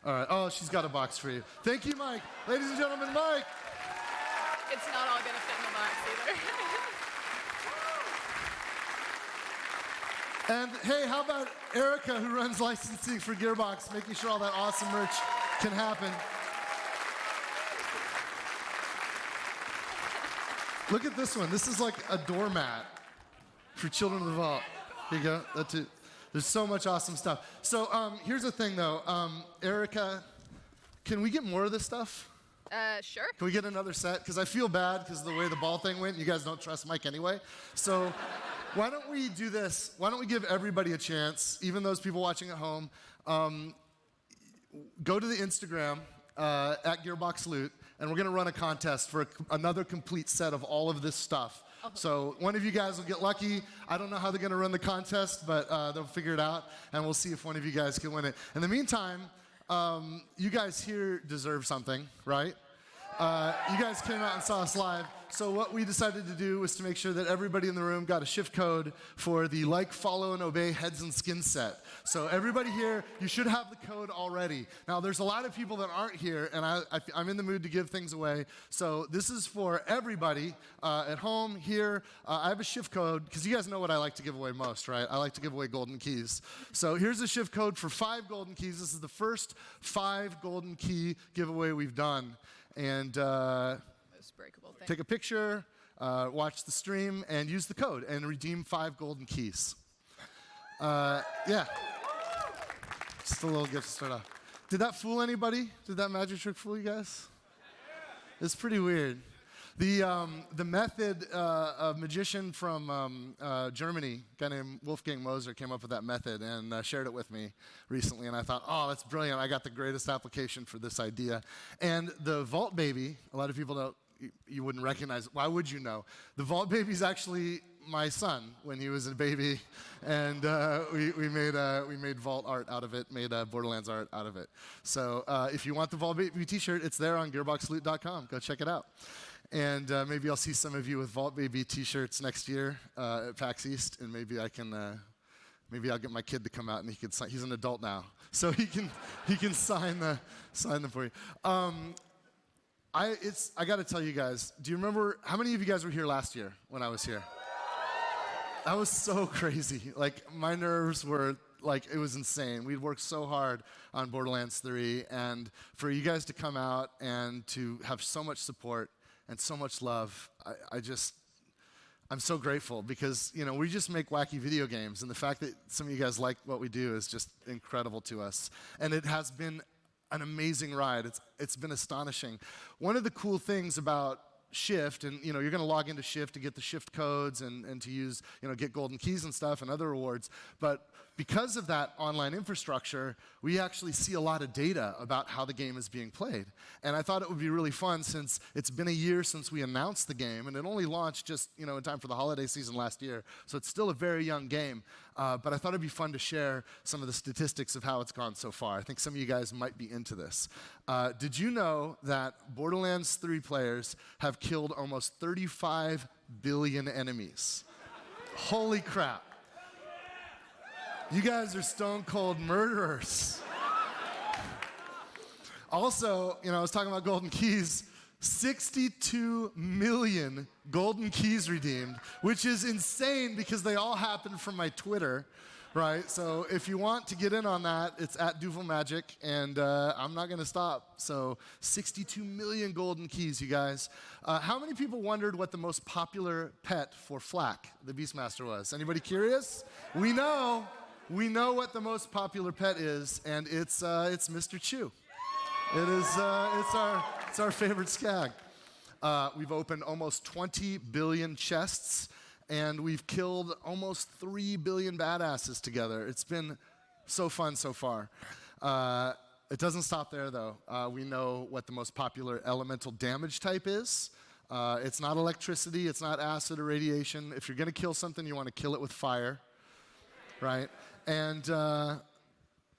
All right. Oh, she's got a box for you. Thank you, Mike. Ladies and gentlemen, Mike. It's not all going to fit in the box either. And hey, how about Erica, who runs licensing for Gearbox, making sure all that awesome merch can happen. Look at this one. This is like a doormat for Children of the Vault. Here you go. That's it. There's so much awesome stuff. So here's the thing, though. Erica, can we get more of this stuff? Sure. Can we get another set? Because I feel bad because of the way the ball thing went. You guys don't trust Mike anyway. So why don't we do this? Why don't we give everybody a chance, even those people watching at home? Go to the Instagram at Gearbox Loot, and we're going to run a contest for another complete set of all of this stuff. So one of you guys will get lucky. I don't know how they're going to run the contest, but they'll figure it out, and we'll see if one of you guys can win it. In the meantime, you guys here deserve something, right? You guys came out and saw us live. So what we decided to do was to make sure that everybody in the room got a shift code for the Like, Follow, and Obey Heads and Skin set. So everybody here, you should have the code already. Now, there's a lot of people that aren't here, and I'm in the mood to give things away. So this is for everybody at home, here. I have a shift code, because you guys know what I like to give away most, right? I like to give away golden keys. So here's a shift code for 5 golden keys. This is the first 5 golden key giveaway we've done. And take a picture, watch the stream, and use the code and redeem 5 golden keys. Yeah. Just a little gift to start off. Did that fool anybody? Did that magic trick fool you guys? It's pretty weird. The method, a magician from Germany, a guy named Wolfgang Moser, came up with that method and shared it with me recently. And I thought, oh, that's brilliant. I got the greatest application for this idea. And the Vault Baby, a lot of people don't, you wouldn't recognize it. Why would you know? The Vault Baby is actually my son when he was a baby, and we made Vault art out of it, made Borderlands art out of it. So if you want the Vault Baby t-shirt, it's there on gearboxloot.com. Go check it out. And maybe I'll see some of you with Vault Baby t-shirts next year at PAX East, and maybe I can, maybe I'll get my kid to come out and he can sign. He's an adult now, so he can sign them for you. I got to tell you guys. Do you remember how many of you guys were here last year when I was here? That was so crazy. Like my nerves were like it was insane. We'd worked so hard on Borderlands 3, and for you guys to come out and to have so much support and so much love, I'm so grateful because, you know, we just make wacky video games, and the fact that some of you guys like what we do is just incredible to us. And it has been an amazing ride. It's been astonishing. One of the cool things about Shift, and you know, you're going to log into Shift to get the Shift codes and to use, you know, get golden keys and stuff and other rewards, but because of that online infrastructure, we actually see a lot of data about how the game is being played. And I thought it would be really fun since it's been a year since we announced the game, and it only launched just, you know, in time for the holiday season last year. So it's still a very young game. But I thought it'd be fun to share some of the statistics of how it's gone so far. I think some of you guys might be into this. Did you know that Borderlands 3 players have killed almost 35 billion enemies? Holy crap. You guys are stone cold murderers. Also, you know, I was talking about golden keys. 62 million golden keys redeemed, which is insane because they all happened from my Twitter, right? So if you want to get in on that, it's at DuvalMagic, and I'm not going to stop. So 62 million golden keys, you guys. How many people wondered what the most popular pet for Flack, the Beastmaster, was? Anybody curious? We know what the most popular pet is, and it's Mr. Chew. It is, it's our favorite skag. We've opened almost 20 billion chests, and we've killed almost 3 billion badasses together. It's been so fun so far. It doesn't stop there, though. We know what the most popular elemental damage type is. It's not electricity, it's not acid or radiation. If you're gonna kill something, you wanna kill it with fire, right? And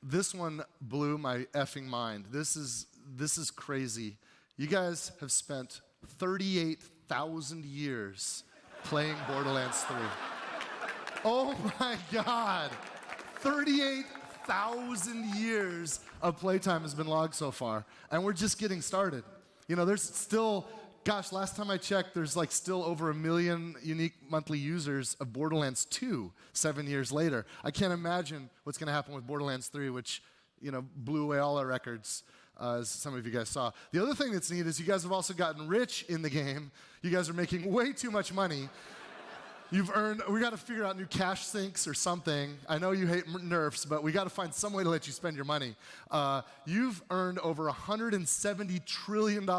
this one blew my effing mind. This is crazy. You guys have spent 38,000 years playing Borderlands 3. Oh my God, 1,000 years of playtime has been logged so far, and we're just getting started. You know, there's still, gosh, last time I checked, there's like still over 1 million unique monthly users of Borderlands 2 7 years later. I can't imagine what's going to happen with Borderlands 3, which, you know, blew away all our records, as some of you guys saw. The other thing that's neat is you guys have also gotten rich in the game. You guys are making way too much money. You've earned, we got to figure out new cash sinks or something. I know you hate nerfs, but we got to find some way to let you spend your money. You've earned over $170 trillion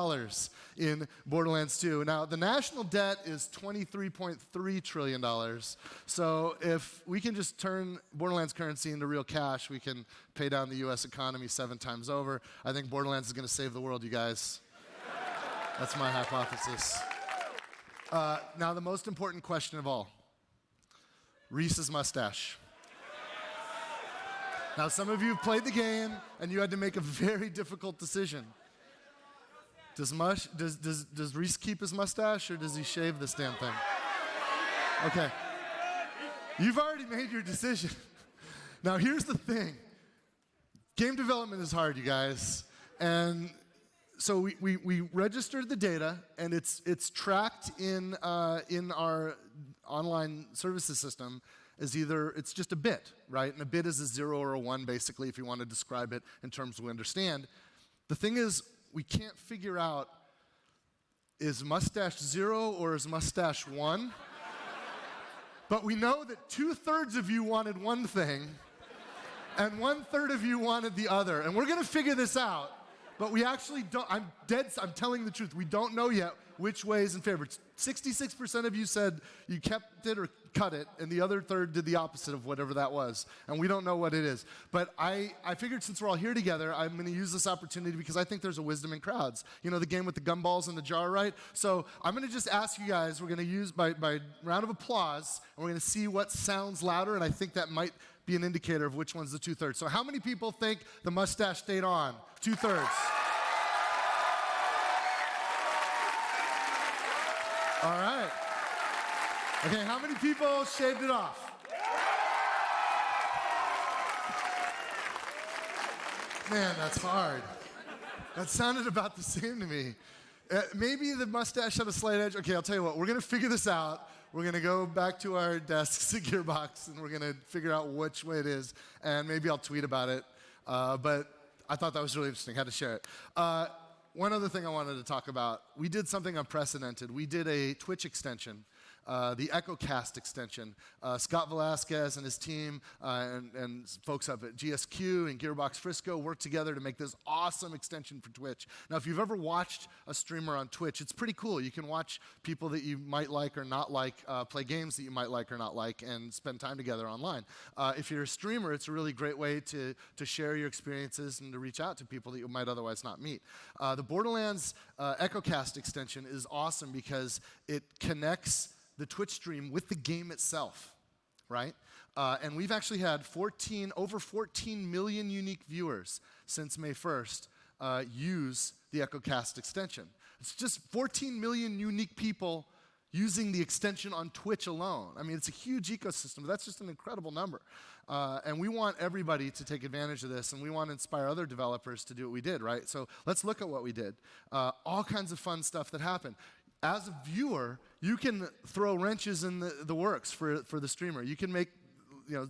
in Borderlands 2. Now, the national debt is $23.3 trillion. So if we can just turn Borderlands currency into real cash, we can pay down the US economy 7 times over. I think Borderlands is going to save the world, you guys. That's my hypothesis. Now, the most important question of all, Reese's mustache. Now, some of you have played the game, and you had to make a very difficult decision. Does Reese keep his mustache, or does he shave this damn thing? Okay. You've already made your decision. Now, here's the thing. Game development is hard, you guys, and so we registered the data, and it's tracked in our online services system as either, it's just a bit, right? And a bit is a 0 or a 1, basically, if you want to describe it in terms we understand. The thing is, we can't figure out, is mustache 0 or is mustache 1? But we know that 2/3 of you wanted one thing, and 1/3 of you wanted the other. And we're going to figure this out. But we actually don't, I'm telling the truth, we don't know yet which way is in favor. 66% of you said you kept it or cut it, and the other third did the opposite of whatever that was. And we don't know what it is. But I figured since we're all here together, I'm going to use this opportunity because I think there's a wisdom in crowds. You know the game with the gumballs in the jar, right? So I'm going to just ask you guys, we're going to use by round of applause, and we're going to see what sounds louder, and I think that might be an indicator of which one's the 2/3. So how many people think the mustache stayed on? 2/3. All right. Okay, how many people shaved it off? Man, that's hard. That sounded about the same to me. Maybe the mustache had a slight edge. Okay, I'll tell you what, we're going to figure this out. We're going to go back to our desks at Gearbox, and we're going to figure out which way it is, and maybe I'll tweet about it. But I thought that was really interesting. Had to share it. One other thing I wanted to talk about. We did something unprecedented. We did a Twitch extension, the EchoCast extension. Scott Velasquez and his team and folks up at GSQ and Gearbox Frisco worked together to make this awesome extension for Twitch. Now, if you've ever watched a streamer on Twitch, it's pretty cool. You can watch people that you might like or not like play games that you might like or not like and spend time together online. If you're a streamer, it's a really great way to share your experiences and to reach out to people that you might otherwise not meet. The Borderlands EchoCast extension is awesome because it connects the Twitch stream with the game itself, right? And we've actually had over 14 million unique viewers since May 1st use the EchoCast extension. It's just 14 million unique people using the extension on Twitch alone. I mean, it's a huge ecosystem, but that's just an incredible number. And we want everybody to take advantage of this, and we want to inspire other developers to do what we did, right? So let's look at what we did. All kinds of fun stuff that happened. As a viewer, you can throw wrenches in the works for the streamer. You can make the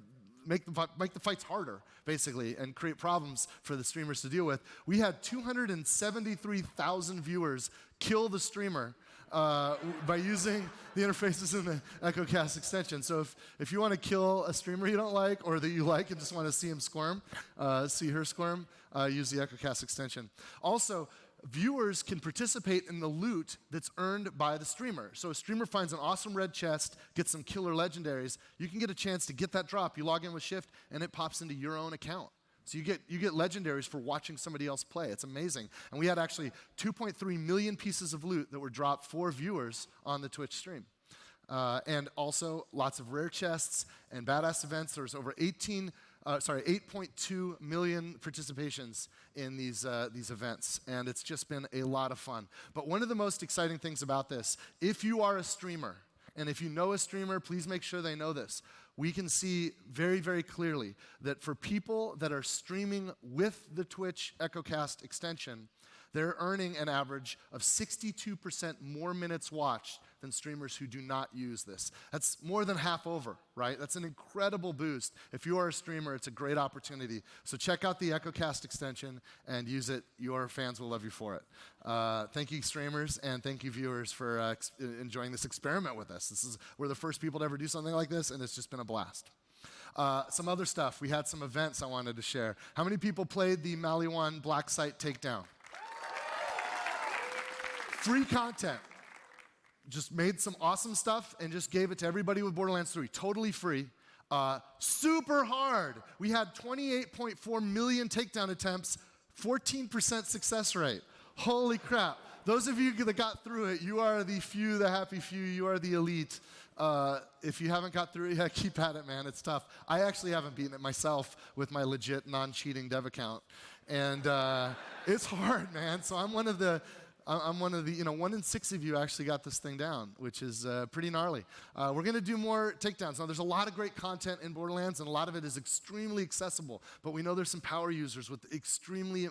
fights harder, basically, and create problems for the streamers to deal with. We had 273,000 viewers kill the streamer by using the interfaces in the EchoCast extension. So if you want to kill a streamer you don't like or that you like and just want to see him squirm, see her squirm, use the EchoCast extension. Also, viewers can participate in the loot that's earned by the streamer. So a streamer finds an awesome red chest, gets some killer legendaries, you can get a chance to get that drop. You log in with Shift, and it pops into your own account. So you get legendaries for watching somebody else play. It's amazing. And we had actually 2.3 million pieces of loot that were dropped for viewers on the Twitch stream. And also lots of rare chests and badass events. There's over 8.2 million participations in these events, and it's just been a lot of fun. But one of the most exciting things about this, if you are a streamer, and if you know a streamer, please make sure they know this. we can see very, very clearly that for people that are streaming with the Twitch EchoCast extension, they're earning an average of 62% more minutes watched than streamers who do not use this. That's more than half over, right? That's an incredible boost. If you are a streamer, it's a great opportunity. So check out the EchoCast extension and use it. Your fans will love you for it. Thank you, streamers, and thank you, viewers, for enjoying this experiment with us. We're the first people to ever do something like this, and it's just been a blast. Some other stuff. We had some events I wanted to share. How many people played the Maliwan Black Site Takedown? Free content. Just made some awesome stuff and just gave it to everybody with Borderlands 3. Totally free. Super hard. We had 28.4 million takedown attempts, 14% success rate. Holy crap. Those of you that got through it, you are the few, the happy few. You are the elite. If you haven't got through it yet, keep at it, man. It's tough. I actually haven't beaten it myself with my legit non-cheating dev account. And it's hard, man. So I'm one of the, 1 in 6 of you actually got this thing down, which is pretty gnarly. We're going to do more takedowns. Now, there's a lot of great content in Borderlands, and a lot of it is extremely accessible. But we know there's some power users with extremely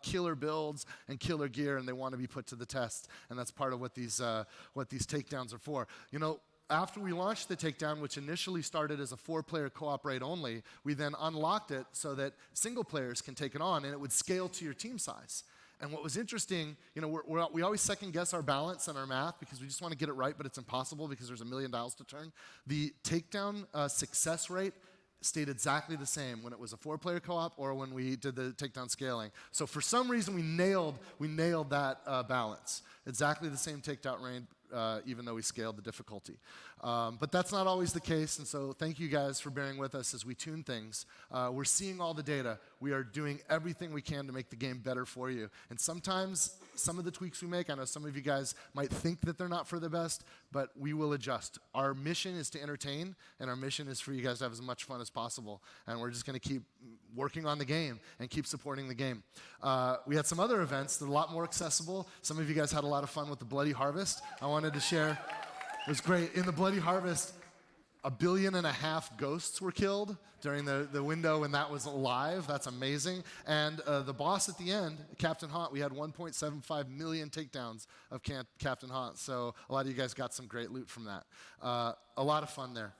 killer builds and killer gear, and they want to be put to the test. And that's part of what these takedowns are for. You know, after we launched the takedown, which initially started as a 4-player co-op raid only, we then unlocked it so that single players can take it on, and it would scale to your team size. And what was interesting, you know, we always second guess our balance and our math because we just want to get it right, but it's impossible because there's a million dials to turn. The takedown success rate stayed exactly the same when it was a 4-player co-op or when we did the takedown scaling. So for some reason, we nailed that balance. Exactly the same takedown rate, even though we scaled the difficulty. But that's not always the case, and so thank you guys for bearing with us as we tune things. We're seeing all the data. We are doing everything we can to make the game better for you. And sometimes, some of the tweaks we make, I know some of you guys might think that they're not for the best, but we will adjust. Our mission is to entertain, and our mission is for you guys to have as much fun as possible. And we're just going to keep working on the game and keep supporting the game. We had some other events that are a lot more accessible. Some of you guys had a lot of fun with the Bloody Harvest. I wanted to share. It was great. In the Bloody Harvest, 1.5 billion ghosts were killed during the window when that was live. That's amazing. And the boss at the end, Captain Haunt, we had 1.75 million takedowns of Captain Haunt. So a lot of you guys got some great loot from that. A lot of fun there.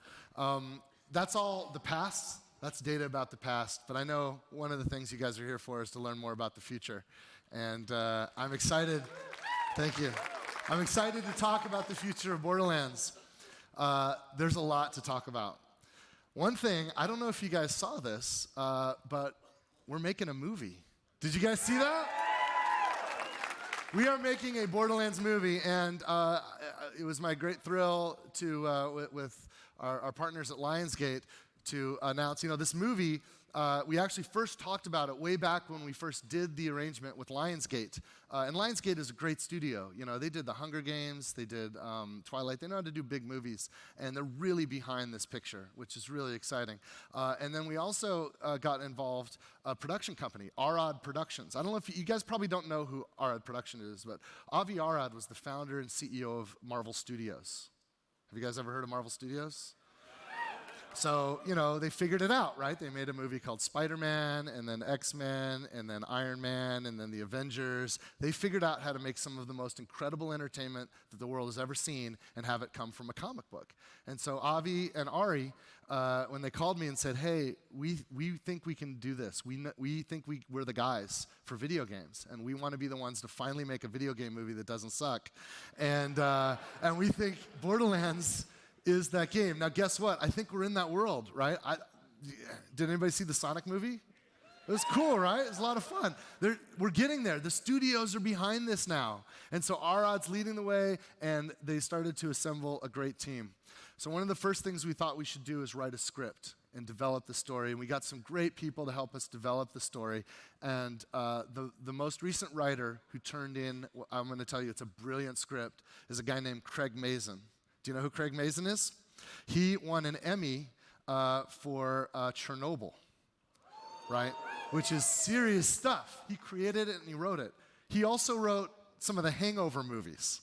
That's all the past. That's data about the past. But I know one of the things you guys are here for is to learn more about the future. And I'm excited. Thank you. I'm excited to talk about the future of Borderlands. There's a lot to talk about. One thing, I don't know if you guys saw this, but we're making a movie. Did you guys see that? We are making a Borderlands movie, and it was my great thrill to, with our partners at Lionsgate, to announce, this movie. We actually first talked about it way back when we first did the arrangement with Lionsgate. And Lionsgate is a great studio. They did The Hunger Games, they did Twilight. They know how to do big movies, and they're really behind this picture, which is really exciting. And then we also got involved a production company, Arad Productions. I don't know if you guys probably don't know who Arad Production is, but Avi Arad was the founder and CEO of Marvel Studios. Have you guys ever heard of Marvel Studios? So, they figured it out, right? They made a movie called Spider-Man, and then X-Men, and then Iron Man, and then the Avengers. They figured out how to make some of the most incredible entertainment that the world has ever seen and have it come from a comic book. And so Avi and Ari, when they called me and said, hey, we think we can do this. We think we're the guys for video games, and we want to be the ones to finally make a video game movie that doesn't suck. And we think Borderlands is that game. Now, guess what? I think we're in that world, right? Did anybody see the Sonic movie? It was cool, right? It was a lot of fun. We're getting there. The studios are behind this now. And so Arad's leading the way, and they started to assemble a great team. So one of the first things we thought we should do is write a script and develop the story. And we got some great people to help us develop the story. And the most recent writer who turned in, I'm going to tell you, it's a brilliant script, is a guy named Craig Mazin. Do you know who Craig Mazin is? He won an Emmy for Chernobyl, right? Which is serious stuff. He created it and he wrote it. He also wrote some of the Hangover movies.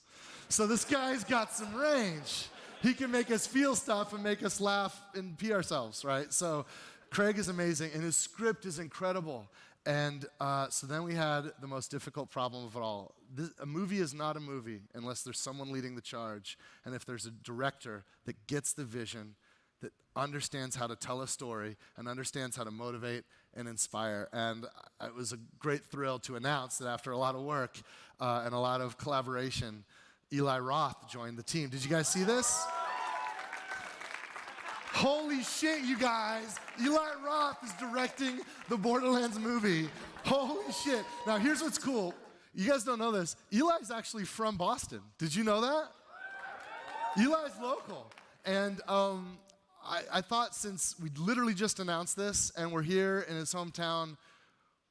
So this guy's got some range. he can make us feel stuff and make us laugh and pee ourselves, right? So Craig is amazing, and his script is incredible. And so then we had the most difficult problem of it all. A movie is not a movie unless there's someone leading the charge, and if there's a director that gets the vision, that understands how to tell a story, and understands how to motivate and inspire. And it was a great thrill to announce that after a lot of work and a lot of collaboration, Eli Roth joined the team. Did you guys see this? Holy shit, you guys. Eli Roth is directing the Borderlands movie. Holy shit. Now, here's what's cool. You guys don't know this. Eli's actually from Boston. Did you know that? Eli's local. And I thought, since we literally just announced this and we're here in his hometown,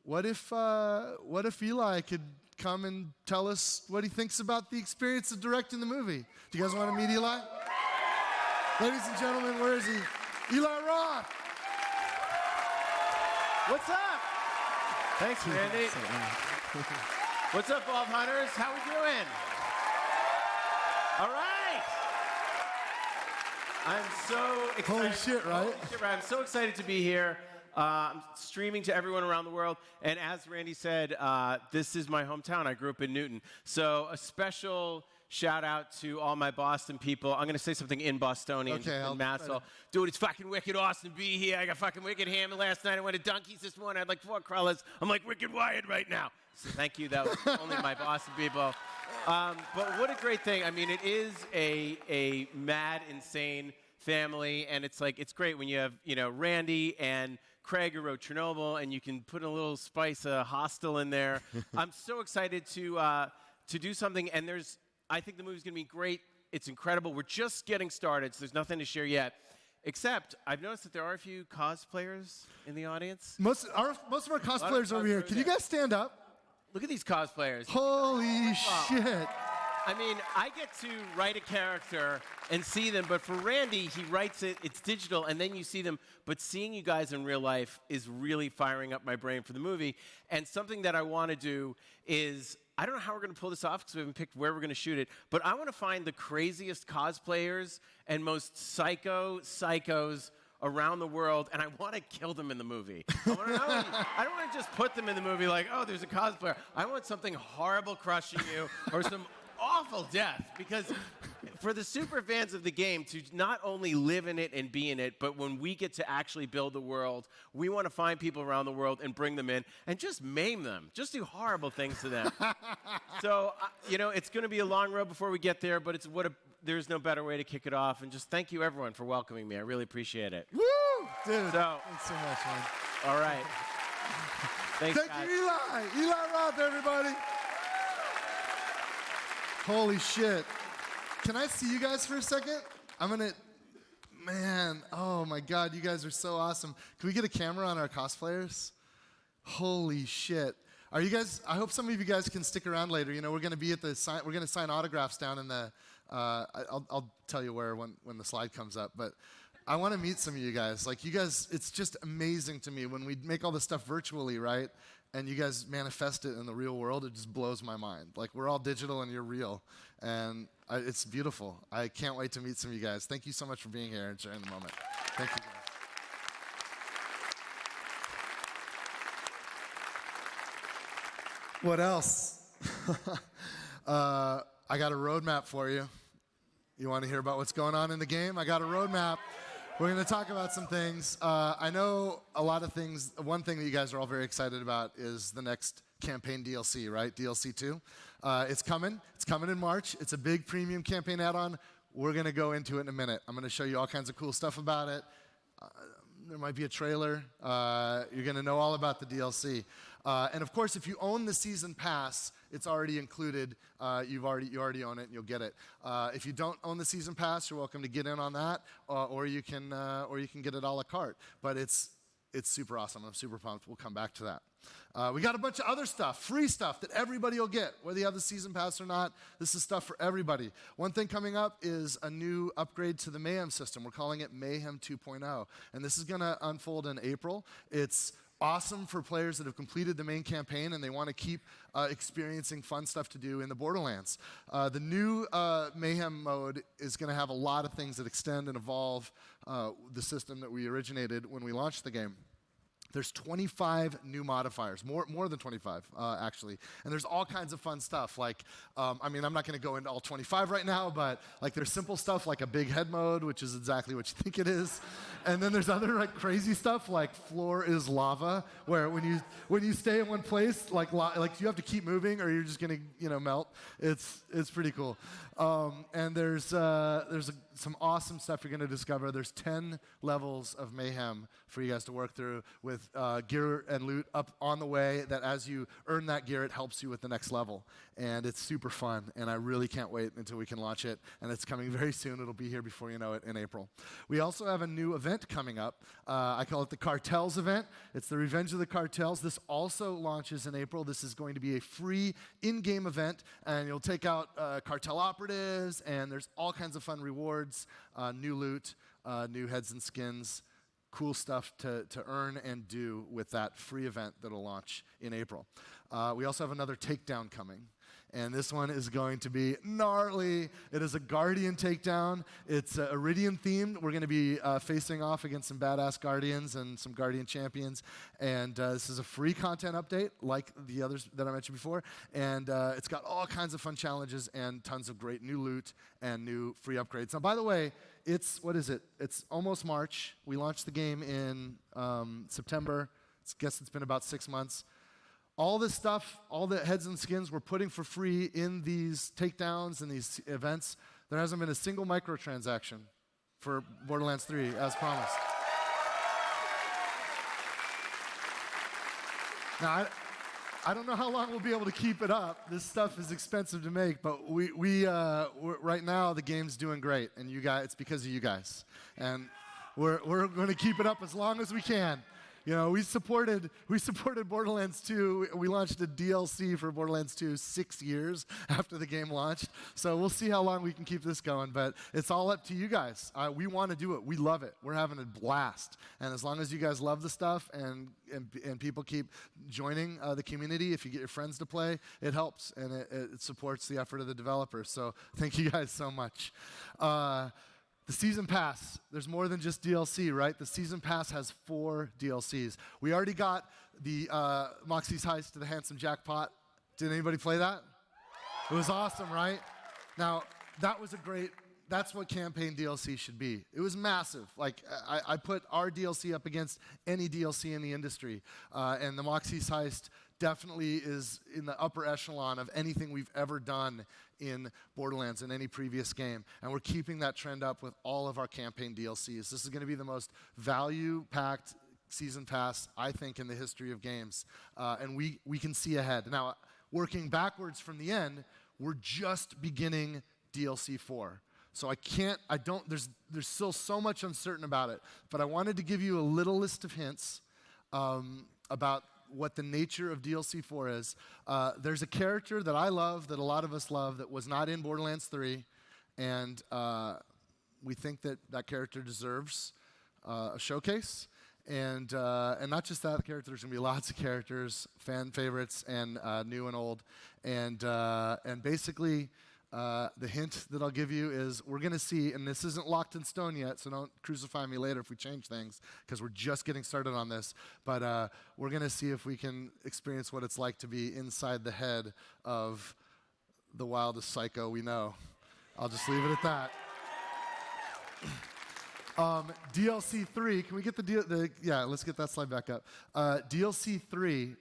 what if Eli could come and tell us what he thinks about the experience of directing the movie? Do you guys want to meet Eli? Ladies and gentlemen, where is he? Eli Roth. What's up? Thanks, Randy. What's up, Vault Hunters? How we doing? All right. I'm so excited. Holy shit, right? Holy shit, right? I'm so excited to be here. I'm streaming to everyone around the world. And as Randy said, this is my hometown. I grew up in Newton. So a special shout out to all my Boston people. I'm going to say something in Bostonian. Okay, in Massel. Dude, it's fucking wicked awesome to be here. I got fucking wicked hammered last night. I went to Dunkies this morning. I had like 4 crawlers. I'm like wicked wired right now. So thank you. That was only my Boston people. But what a great thing. I mean, it is a mad, insane family. And it's like, it's great when you have, Randy and Craig, who wrote Chernobyl, and you can put a little spice of Hostel in there. I'm so excited to do something. And I think the movie's going to be great. It's incredible. We're just getting started, so there's nothing to share yet. Except, I've noticed that there are a few cosplayers in the audience. Most of our cosplayers over here. Can you guys stand up? Look at these cosplayers. Holy shit. I mean, I get to write a character and see them, but for Randy, he writes it, it's digital, and then you see them. But seeing you guys in real life is really firing up my brain for the movie. And something that I want to do is, I don't know how we're going to pull this off because we haven't picked where we're going to shoot it, but I want to find the craziest cosplayers and most psychos around the world, and I want to kill them in the movie. I don't want to just put them in the movie like, oh, there's a cosplayer. I want something horrible crushing you or some awful death, because for the super fans of the game to not only live in it and be in it, but when we get to actually build the world, we want to find people around the world and bring them in and just maim them, just do horrible things to them. So, it's going to be a long road before we get there, but there's no better way to kick it off. And just thank you, everyone, for welcoming me. I really appreciate it. Woo! Dude, thanks so much, man. All right. Thanks, Thank guys. you, Eli. Eli Roth, everybody. Holy shit. Can I see you guys for a second? Man, oh my God, you guys are so awesome. Can we get a camera on our cosplayers? Holy shit. Are you guys, I hope some of you guys can stick around later. We're going to be at we're going to sign autographs down in the, I'll tell you where when the slide comes up, but I want to meet some of you guys. Like, you guys, it's just amazing to me when we make all this stuff virtually, right? And you guys manifest it in the real world. It just blows my mind. Like, we're all digital and you're real. And it's beautiful. I can't wait to meet some of you guys. Thank you so much for being here and sharing the moment. Thank you, guys. What else? I got a roadmap for you. You want to hear about what's going on in the game? I got a roadmap. We're going to talk about some things. I know a lot of things. One thing that you guys are all very excited about is the next campaign DLC, right? DLC 2. It's coming. It's coming in March. It's a big premium campaign add-on. We're going to go into it in a minute. I'm going to show you all kinds of cool stuff about it. There might be a trailer. You're going to know all about the DLC. And of course, if you own the season pass, it's already included. You already own it, and you'll get it. If you don't own the season pass, you're welcome to get in on that, or you can get it a la carte. But it's super awesome. I'm super pumped. We'll come back to that. We got a bunch of other stuff, free stuff that everybody will get, whether you have the season pass or not. This is stuff for everybody. One thing coming up is a new upgrade to the Mayhem system. We're calling it Mayhem 2.0, and this is going to unfold in April. It's awesome for players that have completed the main campaign and they want to keep experiencing fun stuff to do in the Borderlands. The new Mayhem mode is going to have a lot of things that extend and evolve the system that we originated when we launched the game. There's 25 new modifiers, more than 25, actually. And there's all kinds of fun stuff. Like, I mean, I'm not going to go into all 25 right now, but like there's simple stuff like a big head mode, which is exactly what you think it is. And then there's other like crazy stuff like floor is lava, where when you stay in one place, like you have to keep moving or you're just going to melt. It's pretty cool. And there's some awesome stuff you're going to discover. There's 10 levels of Mayhem for you guys to work through with gear and loot up on the way that as you earn that gear, it helps you with the next level. And it's super fun, and I really can't wait until we can launch it. And it's coming very soon. It'll be here before you know it in April. We also have a new event coming up. I call it the Cartels event. It's the Revenge of the Cartels. This also launches in April. This is going to be a free in-game event, and you'll take out cartel operatives, and there's all kinds of fun rewards, new loot, new heads and skins, cool stuff to earn and do with that free event that'll launch in April. We also have another takedown coming. And this one is going to be gnarly. It is a Guardian takedown. It's Iridium themed. We're going to be facing off against some badass Guardians and some Guardian champions. And this is a free content update like the others that I mentioned before. And it's got all kinds of fun challenges and tons of great new loot and new free upgrades. Now, by the way, it's almost March. We launched the game in September. I guess it's been about 6 months. All this stuff, all the heads and skins we're putting for free in these takedowns and these events, there hasn't been a single microtransaction for Borderlands 3 as promised. Now, I don't know how long we'll be able to keep it up. This stuff is expensive to make, but we're right now the game's doing great, and you guys, it's because of you guys. And we're going to keep it up as long as we can. You know, we supported Borderlands 2. We launched a DLC for Borderlands 2 6 years after the game launched. So we'll see how long we can keep this going, but it's all up to you guys. We want to do it. We love it. We're having a blast. And as long as you guys love the stuff and people keep joining the community, if you get your friends to play, it helps and it supports the effort of the developers. So thank you guys so much. The Season Pass, there's more than just DLC, right? The Season Pass has 4 DLCs. We already got the Moxie's Heist to the Handsome Jackpot. Did anybody play that? It was awesome, right? Now, that's what campaign DLC should be. It was massive. Like, I put our DLC up against any DLC in the industry. And the Moxie's Heist definitely is in the upper echelon of anything we've ever done in Borderlands in any previous game. And we're keeping that trend up with all of our campaign DLCs. This is going to be the most value-packed season pass, I think, in the history of games. And we can see ahead. Now, working backwards from the end, we're just beginning DLC 4. So there's still so much uncertain about it. But I wanted to give you a little list of hints about what the nature of DLC 4 is. There's a character that I love, that a lot of us love, that was not in Borderlands 3, and we think that character deserves a showcase. And not just that character, there's going to be lots of characters, fan favorites, and new and old. And basically, the hint that I'll give you is we're going to see, and this isn't locked in stone yet, so don't crucify me later if we change things, because we're just getting started on this, but we're going to see if we can experience what it's like to be inside the head of the wildest psycho we know. I'll just leave it at that. DLC 3, can we get yeah, let's get that slide back up. DLC 3,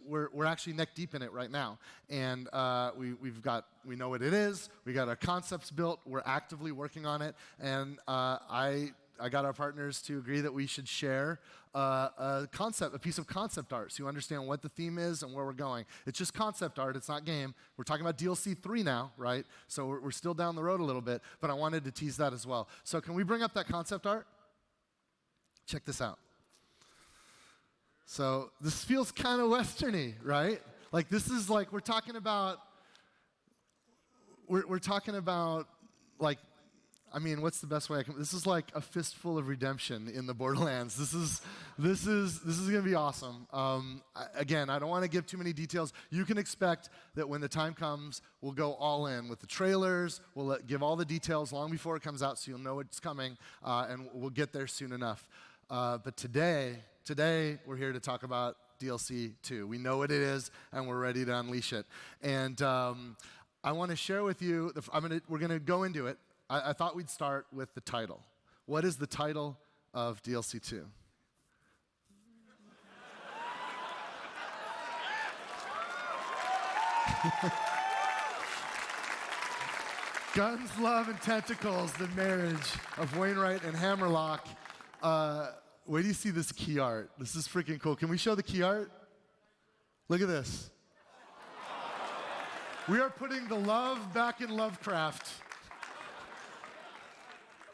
we're actually neck deep in it right now, and we know what it is. We got our concepts built. We're actively working on it, and I got our partners to agree that we should share a piece of concept art, so you understand what the theme is and where we're going. It's just concept art, it's not game. We're talking about DLC 3 now, right? So we're still down the road a little bit, but I wanted to tease that as well. So can we bring up that concept art? Check this out. So this feels kind of Western-y, right? Like this is like, we're talking about like, I mean, what's the best way I can? This is like a fistful of redemption in the Borderlands. This is gonna be awesome. Again, I don't want to give too many details. You can expect that when the time comes, we'll go all in with the trailers. We'll give all the details long before it comes out, so you'll know it's coming, and we'll get there soon enough. But today we're here to talk about DLC 2. We know what it is, and we're ready to unleash it. And I want to share with you. We're gonna go into it. I thought we'd start with the title. What is the title of DLC 2? Guns, Love, and Tentacles, the marriage of Wainwright and Hammerlock. Where do you see this key art? This is freaking cool. Can we show the key art? Look at this. We are putting the love back in Lovecraft.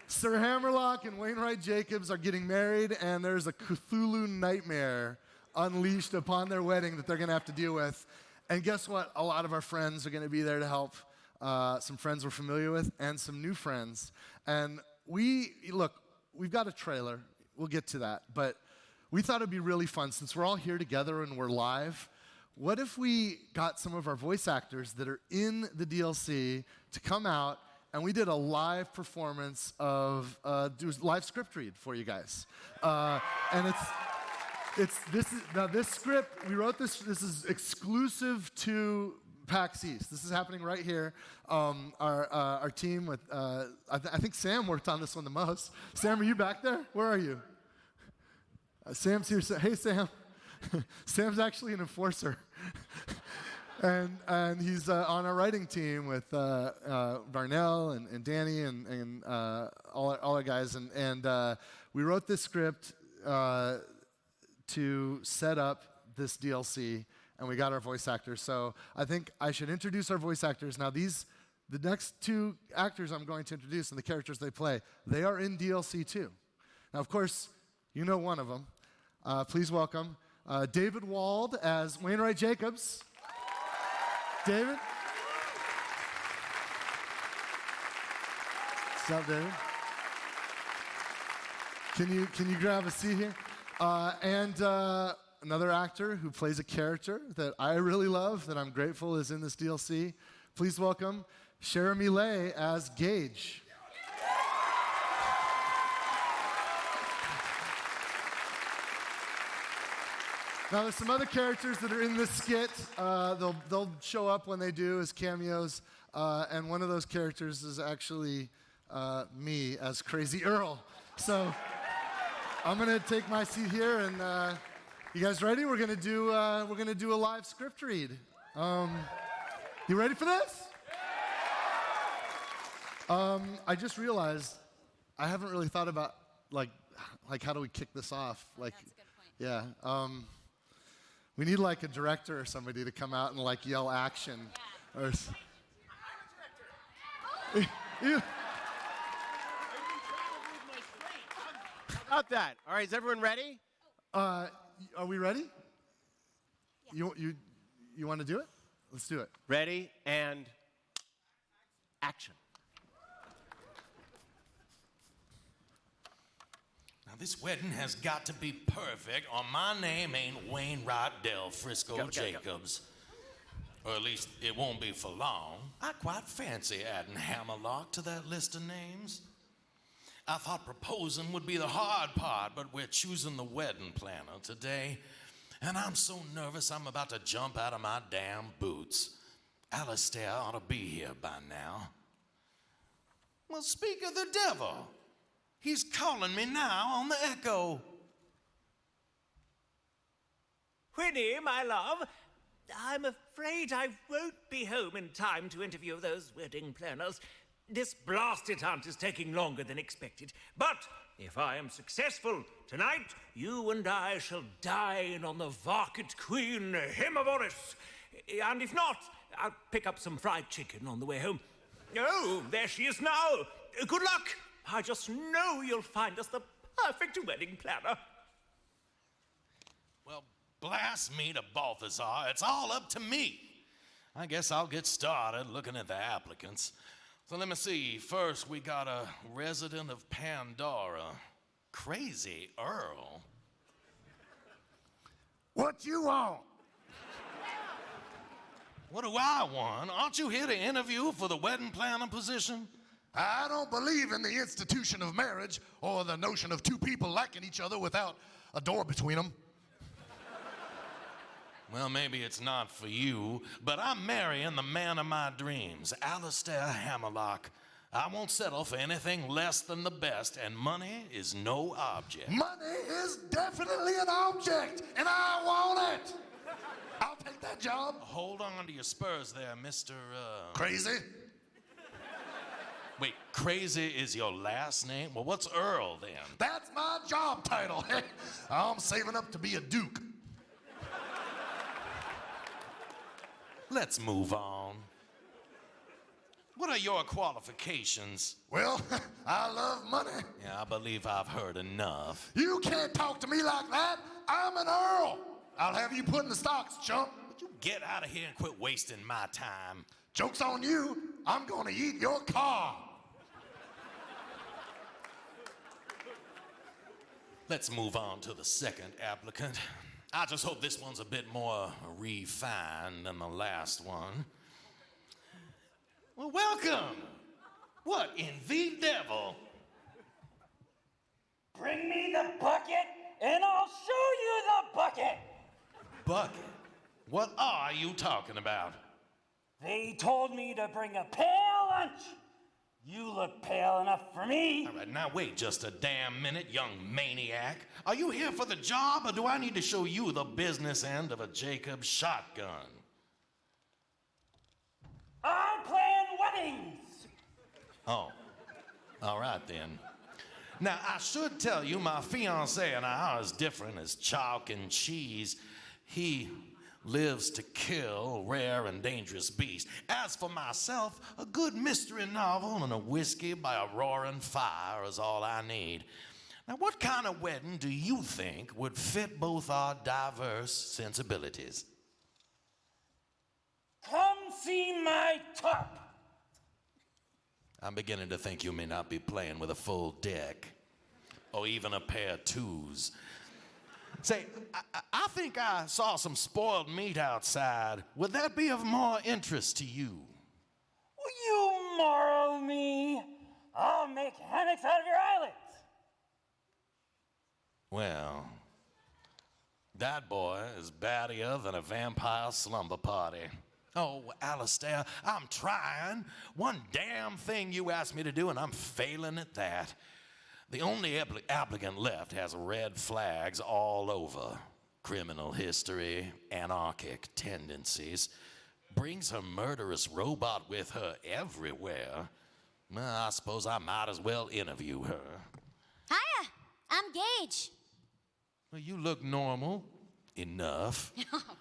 Sir Hammerlock and Wainwright Jacobs are getting married, and there's a Cthulhu nightmare unleashed upon their wedding that they're going to have to deal with. And guess what? A lot of our friends are going to be there to help. Some friends we're familiar with, and some new friends. And we've got a trailer. We'll get to that. But we thought it'd be really fun, since we're all here together and we're live, what if we got some of our voice actors that are in the DLC to come out, and we did a live performance of, do a live script read for you guys. And this script, we wrote this is exclusive to PAX East. This is happening right here. Our team with, I think Sam worked on this one the most. Sam, are you back there? Where are you? Sam's here. Hey, Sam. Sam's actually an enforcer. And he's on our writing team with Varnell and Danny and all our guys. And we wrote this script to set up this DLC, and we got our voice actors. So I think I should introduce our voice actors. Now the next two actors I'm going to introduce and the characters they play, they are in DLC too. Now, of course, you know one of them. Please welcome David Wald as Wainwright Jacobs. David? What's up, David? Can you grab a seat here? And another actor who plays a character that I really love, that I'm grateful is in this DLC. Please welcome Jeremy Lay as Gage. Now, there's some other characters that are in this skit. They'll show up when they do as cameos, and one of those characters is actually me as Crazy Earl. So I'm gonna take my seat here, and you guys ready? We're gonna do a live script read. You ready for this? I just realized I haven't really thought about like how do we kick this off? Like, that's a good point. Yeah. We need like a director or somebody to come out and like yell action. Yeah. Or How about that? All right, is everyone ready? Are we ready? Yeah. You want to do it? Let's do it. Ready and action. Now, this wedding has got to be perfect, or my name ain't Wainwright Del Frisco Jacobs. Or at least it won't be for long. I quite fancy adding Hammerlock to that list of names. I thought proposing would be the hard part, but we're choosing the wedding planner today. And I'm so nervous I'm about to jump out of my damn boots. Alistair ought to be here by now. Well, speak of the devil. He's calling me now on the echo. Winnie, my love, I'm afraid I won't be home in time to interview those wedding planners. This blasted hunt is taking longer than expected. But if I am successful tonight, you and I shall dine on the Varked Queen Hemavoris. And if not, I'll pick up some fried chicken on the way home. Oh, there she is now. Good luck. I just know you'll find us the perfect wedding planner. Well, blast me to Balthazar. It's all up to me. I guess I'll get started looking at the applicants. So let me see. First, we got a resident of Pandora, Crazy Earl. What you want? What do I want? Aren't you here to interview for the wedding planner position? I don't believe in the institution of marriage or the notion of two people liking each other without a door between them. Well, maybe it's not for you, but I'm marrying the man of my dreams, Alistair Hammerlock. I won't settle for anything less than the best, and money is no object. Money is definitely an object, and I want it. I'll take that job. Hold on to your spurs there, Mr. Crazy? Wait, Crazy is your last name? Well, what's Earl then? That's my job title. I'm saving up to be a duke. Let's move on. What are your qualifications? Well, I love money. Yeah, I believe I've heard enough. You can't talk to me like that. I'm an earl. I'll have you put in the stocks, chump. Would you get out of here and quit wasting my time? Joke's on you. I'm gonna eat your car. Let's move on to the second applicant. I just hope this one's a bit more refined than the last one. Well, welcome. What in the devil? Bring me the bucket, and I'll show you the bucket. Bucket? What are you talking about? They told me to bring a pale lunch. You look pale enough for me. All right, now wait just a damn minute, young maniac. Are you here for the job, or do I need to show you the business end of a Jacob shotgun? I'm playing weddings. Oh, all right then. Now, I should tell you, my fiancé and I are as different as chalk and cheese. He lives to kill rare and dangerous beasts. As for myself, a good mystery novel and a whiskey by a roaring fire is all I need. Now, what kind of wedding do you think would fit both our diverse sensibilities? Come see my top. I'm beginning to think you may not be playing with a full deck, or even a pair of twos. Say, I think I saw some spoiled meat outside. Would that be of more interest to you? Will you marrow me? I'll make hammocks out of your eyelids. Well, that boy is battier than a vampire slumber party. Oh, Alistair, I'm trying. One damn thing you asked me to do, and I'm failing at that. The only applicant left has red flags all over. Criminal history, anarchic tendencies. Brings her murderous robot with her everywhere. Well, I suppose I might as well interview her. Hiya, I'm Gage. Well, you look normal enough.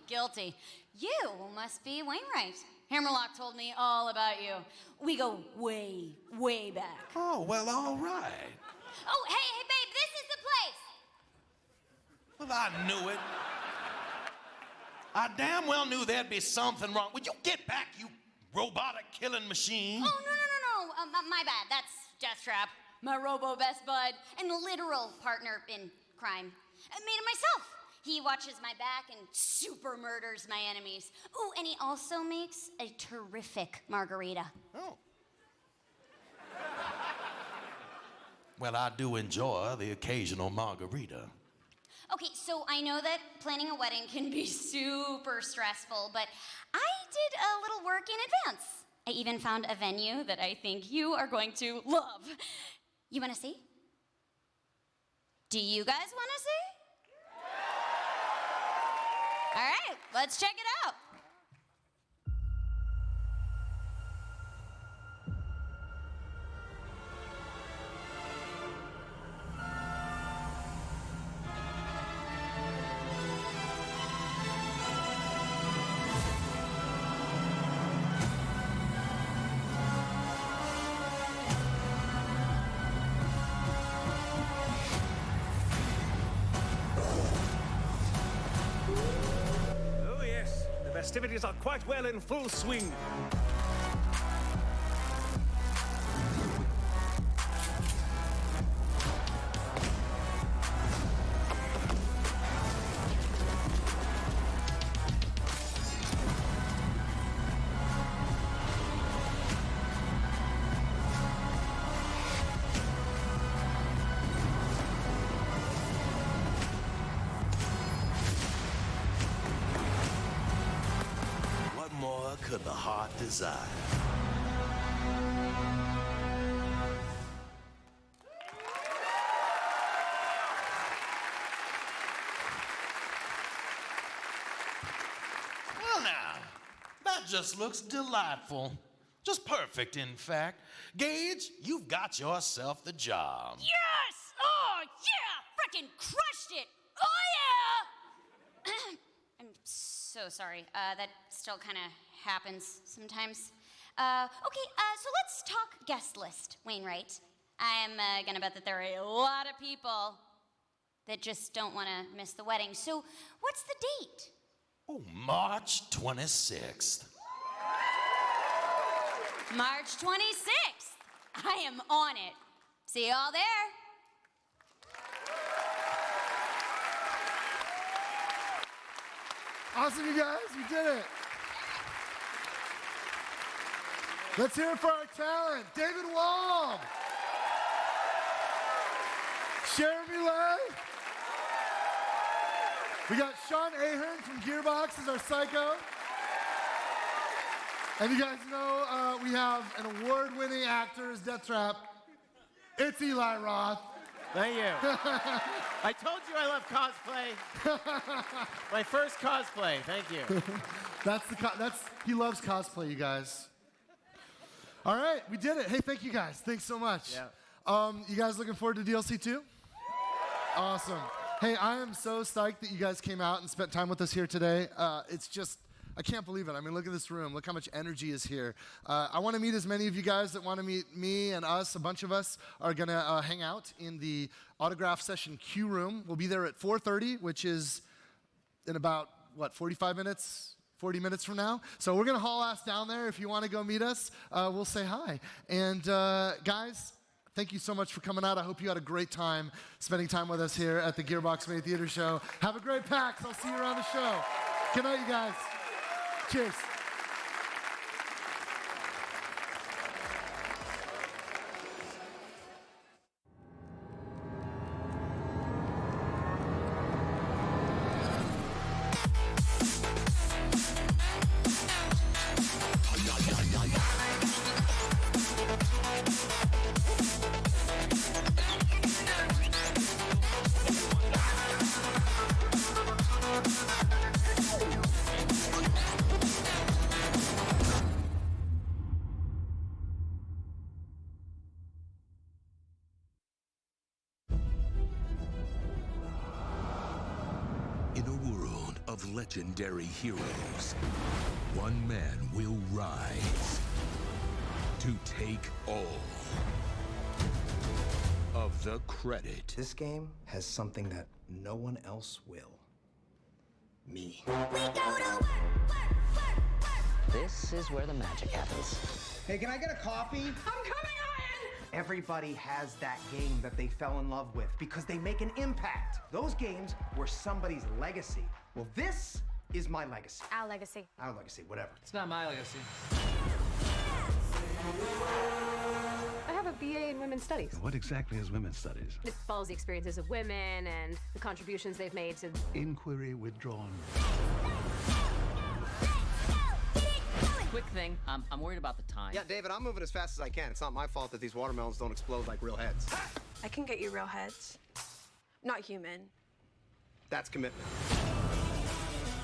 Guilty. You must be Wainwright. Hammerlock told me all about you. We go way, way back. Oh, well, all right. Oh, hey, babe, this is the place. Well, I knew it. I damn well knew there'd be something wrong. Would you get back, you robotic killing machine? Oh, no. My bad. That's Deathtrap, my robo best bud, and literal partner in crime. I made it myself. He watches my back and super murders my enemies. Ooh, and he also makes a terrific margarita. Oh. Well, I do enjoy the occasional margarita. Okay, so I know that planning a wedding can be super stressful, but I did a little work in advance. I even found a venue that I think you are going to love. You want to see? Do you guys want to see? All right, let's check it out. Festivities are quite well in full swing. the heart desires. Well, now, that just looks delightful. Just perfect, in fact. Gage, you've got yourself the job. Yes! Oh, yeah! Frickin' crushed it! Oh, yeah! I'm so sorry. That still kind of happens sometimes. Okay, so let's talk guest list, Wainwright. I'm gonna bet that there are a lot of people that just don't want to miss the wedding. So, what's the date? Oh, March 26th. March 26th. I am on it. See y'all there. Awesome, you guys. We did it. Let's hear it for our talent. David Wall. Jeremy Lay. We got Sean Ahern from Gearbox as our psycho. And you guys know we have an award-winning actor as Death Trap. It's Eli Roth. Thank you. I told you I love cosplay. My first cosplay. Thank you. He loves cosplay, you guys. All right, we did it. Hey, thank you guys. Thanks so much. Yeah. You guys looking forward to DLC 2? Awesome. Hey, I am so stoked that you guys came out and spent time with us here today. It's just, I can't believe it. I mean, look at this room. Look how much energy is here. I want to meet as many of you guys that want to meet me and us. A bunch of us are going to hang out in the autograph session queue room. We'll be there at 4:30, which is in about, 45 minutes? 40 minutes from now. So we're going to haul ass down there. If you want to go meet us, we'll say hi. And guys, thank you so much for coming out. I hope you had a great time spending time with us here at the Gearbox Mini Theater Show. Have a great PAX. I'll see you around the show. Good night, you guys. Cheers. In a world of legendary heroes, one man will rise to take all of the credit. This game has something that no one else will. Me. This is where the magic happens. Hey, can I get a coffee? I'm coming, Ian! Everybody has that game that they fell in love with because they make an impact. Those games were somebody's legacy. Well, this is my legacy. Our legacy. Our legacy, whatever. It's not my legacy. I have a BA in Women's Studies. What exactly is women's studies? It follows the experiences of women and the contributions they've made to... Inquiry withdrawn. Quick thing, I'm worried about the time. Yeah, David, I'm moving as fast as I can. It's not my fault that these watermelons don't explode like real heads. I can get you real heads. Not human. That's commitment.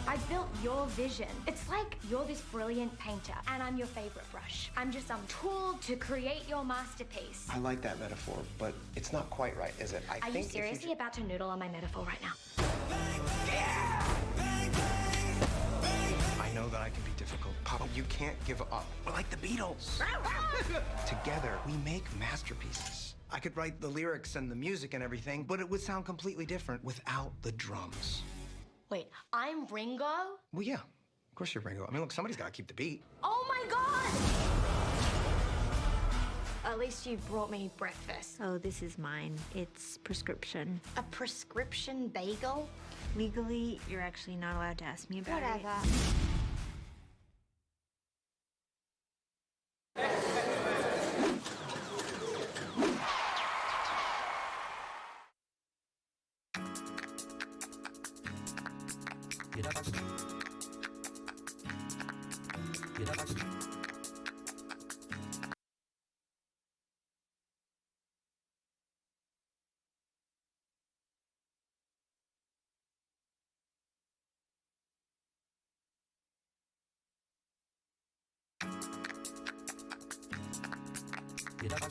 I built your vision. It's like you're this brilliant painter, and I'm your favorite brush. I'm just some tool to create your masterpiece. I like that metaphor, but it's not quite right, is it? Are you seriously about to noodle on my metaphor right now? I know that I can be difficult, Papa. You can't give up. We're like the Beatles. Together, we make masterpieces. I could write the lyrics and the music and everything, but it would sound completely different without the drums. Wait, I'm Ringo? Well, yeah. Of course you're Ringo. I mean, look, somebody's got to keep the beat. Oh my God! At least you brought me breakfast. Oh, this is mine. It's prescription. A prescription bagel? Legally, you're actually not allowed to ask me about Whatever. it. Get up. Get up.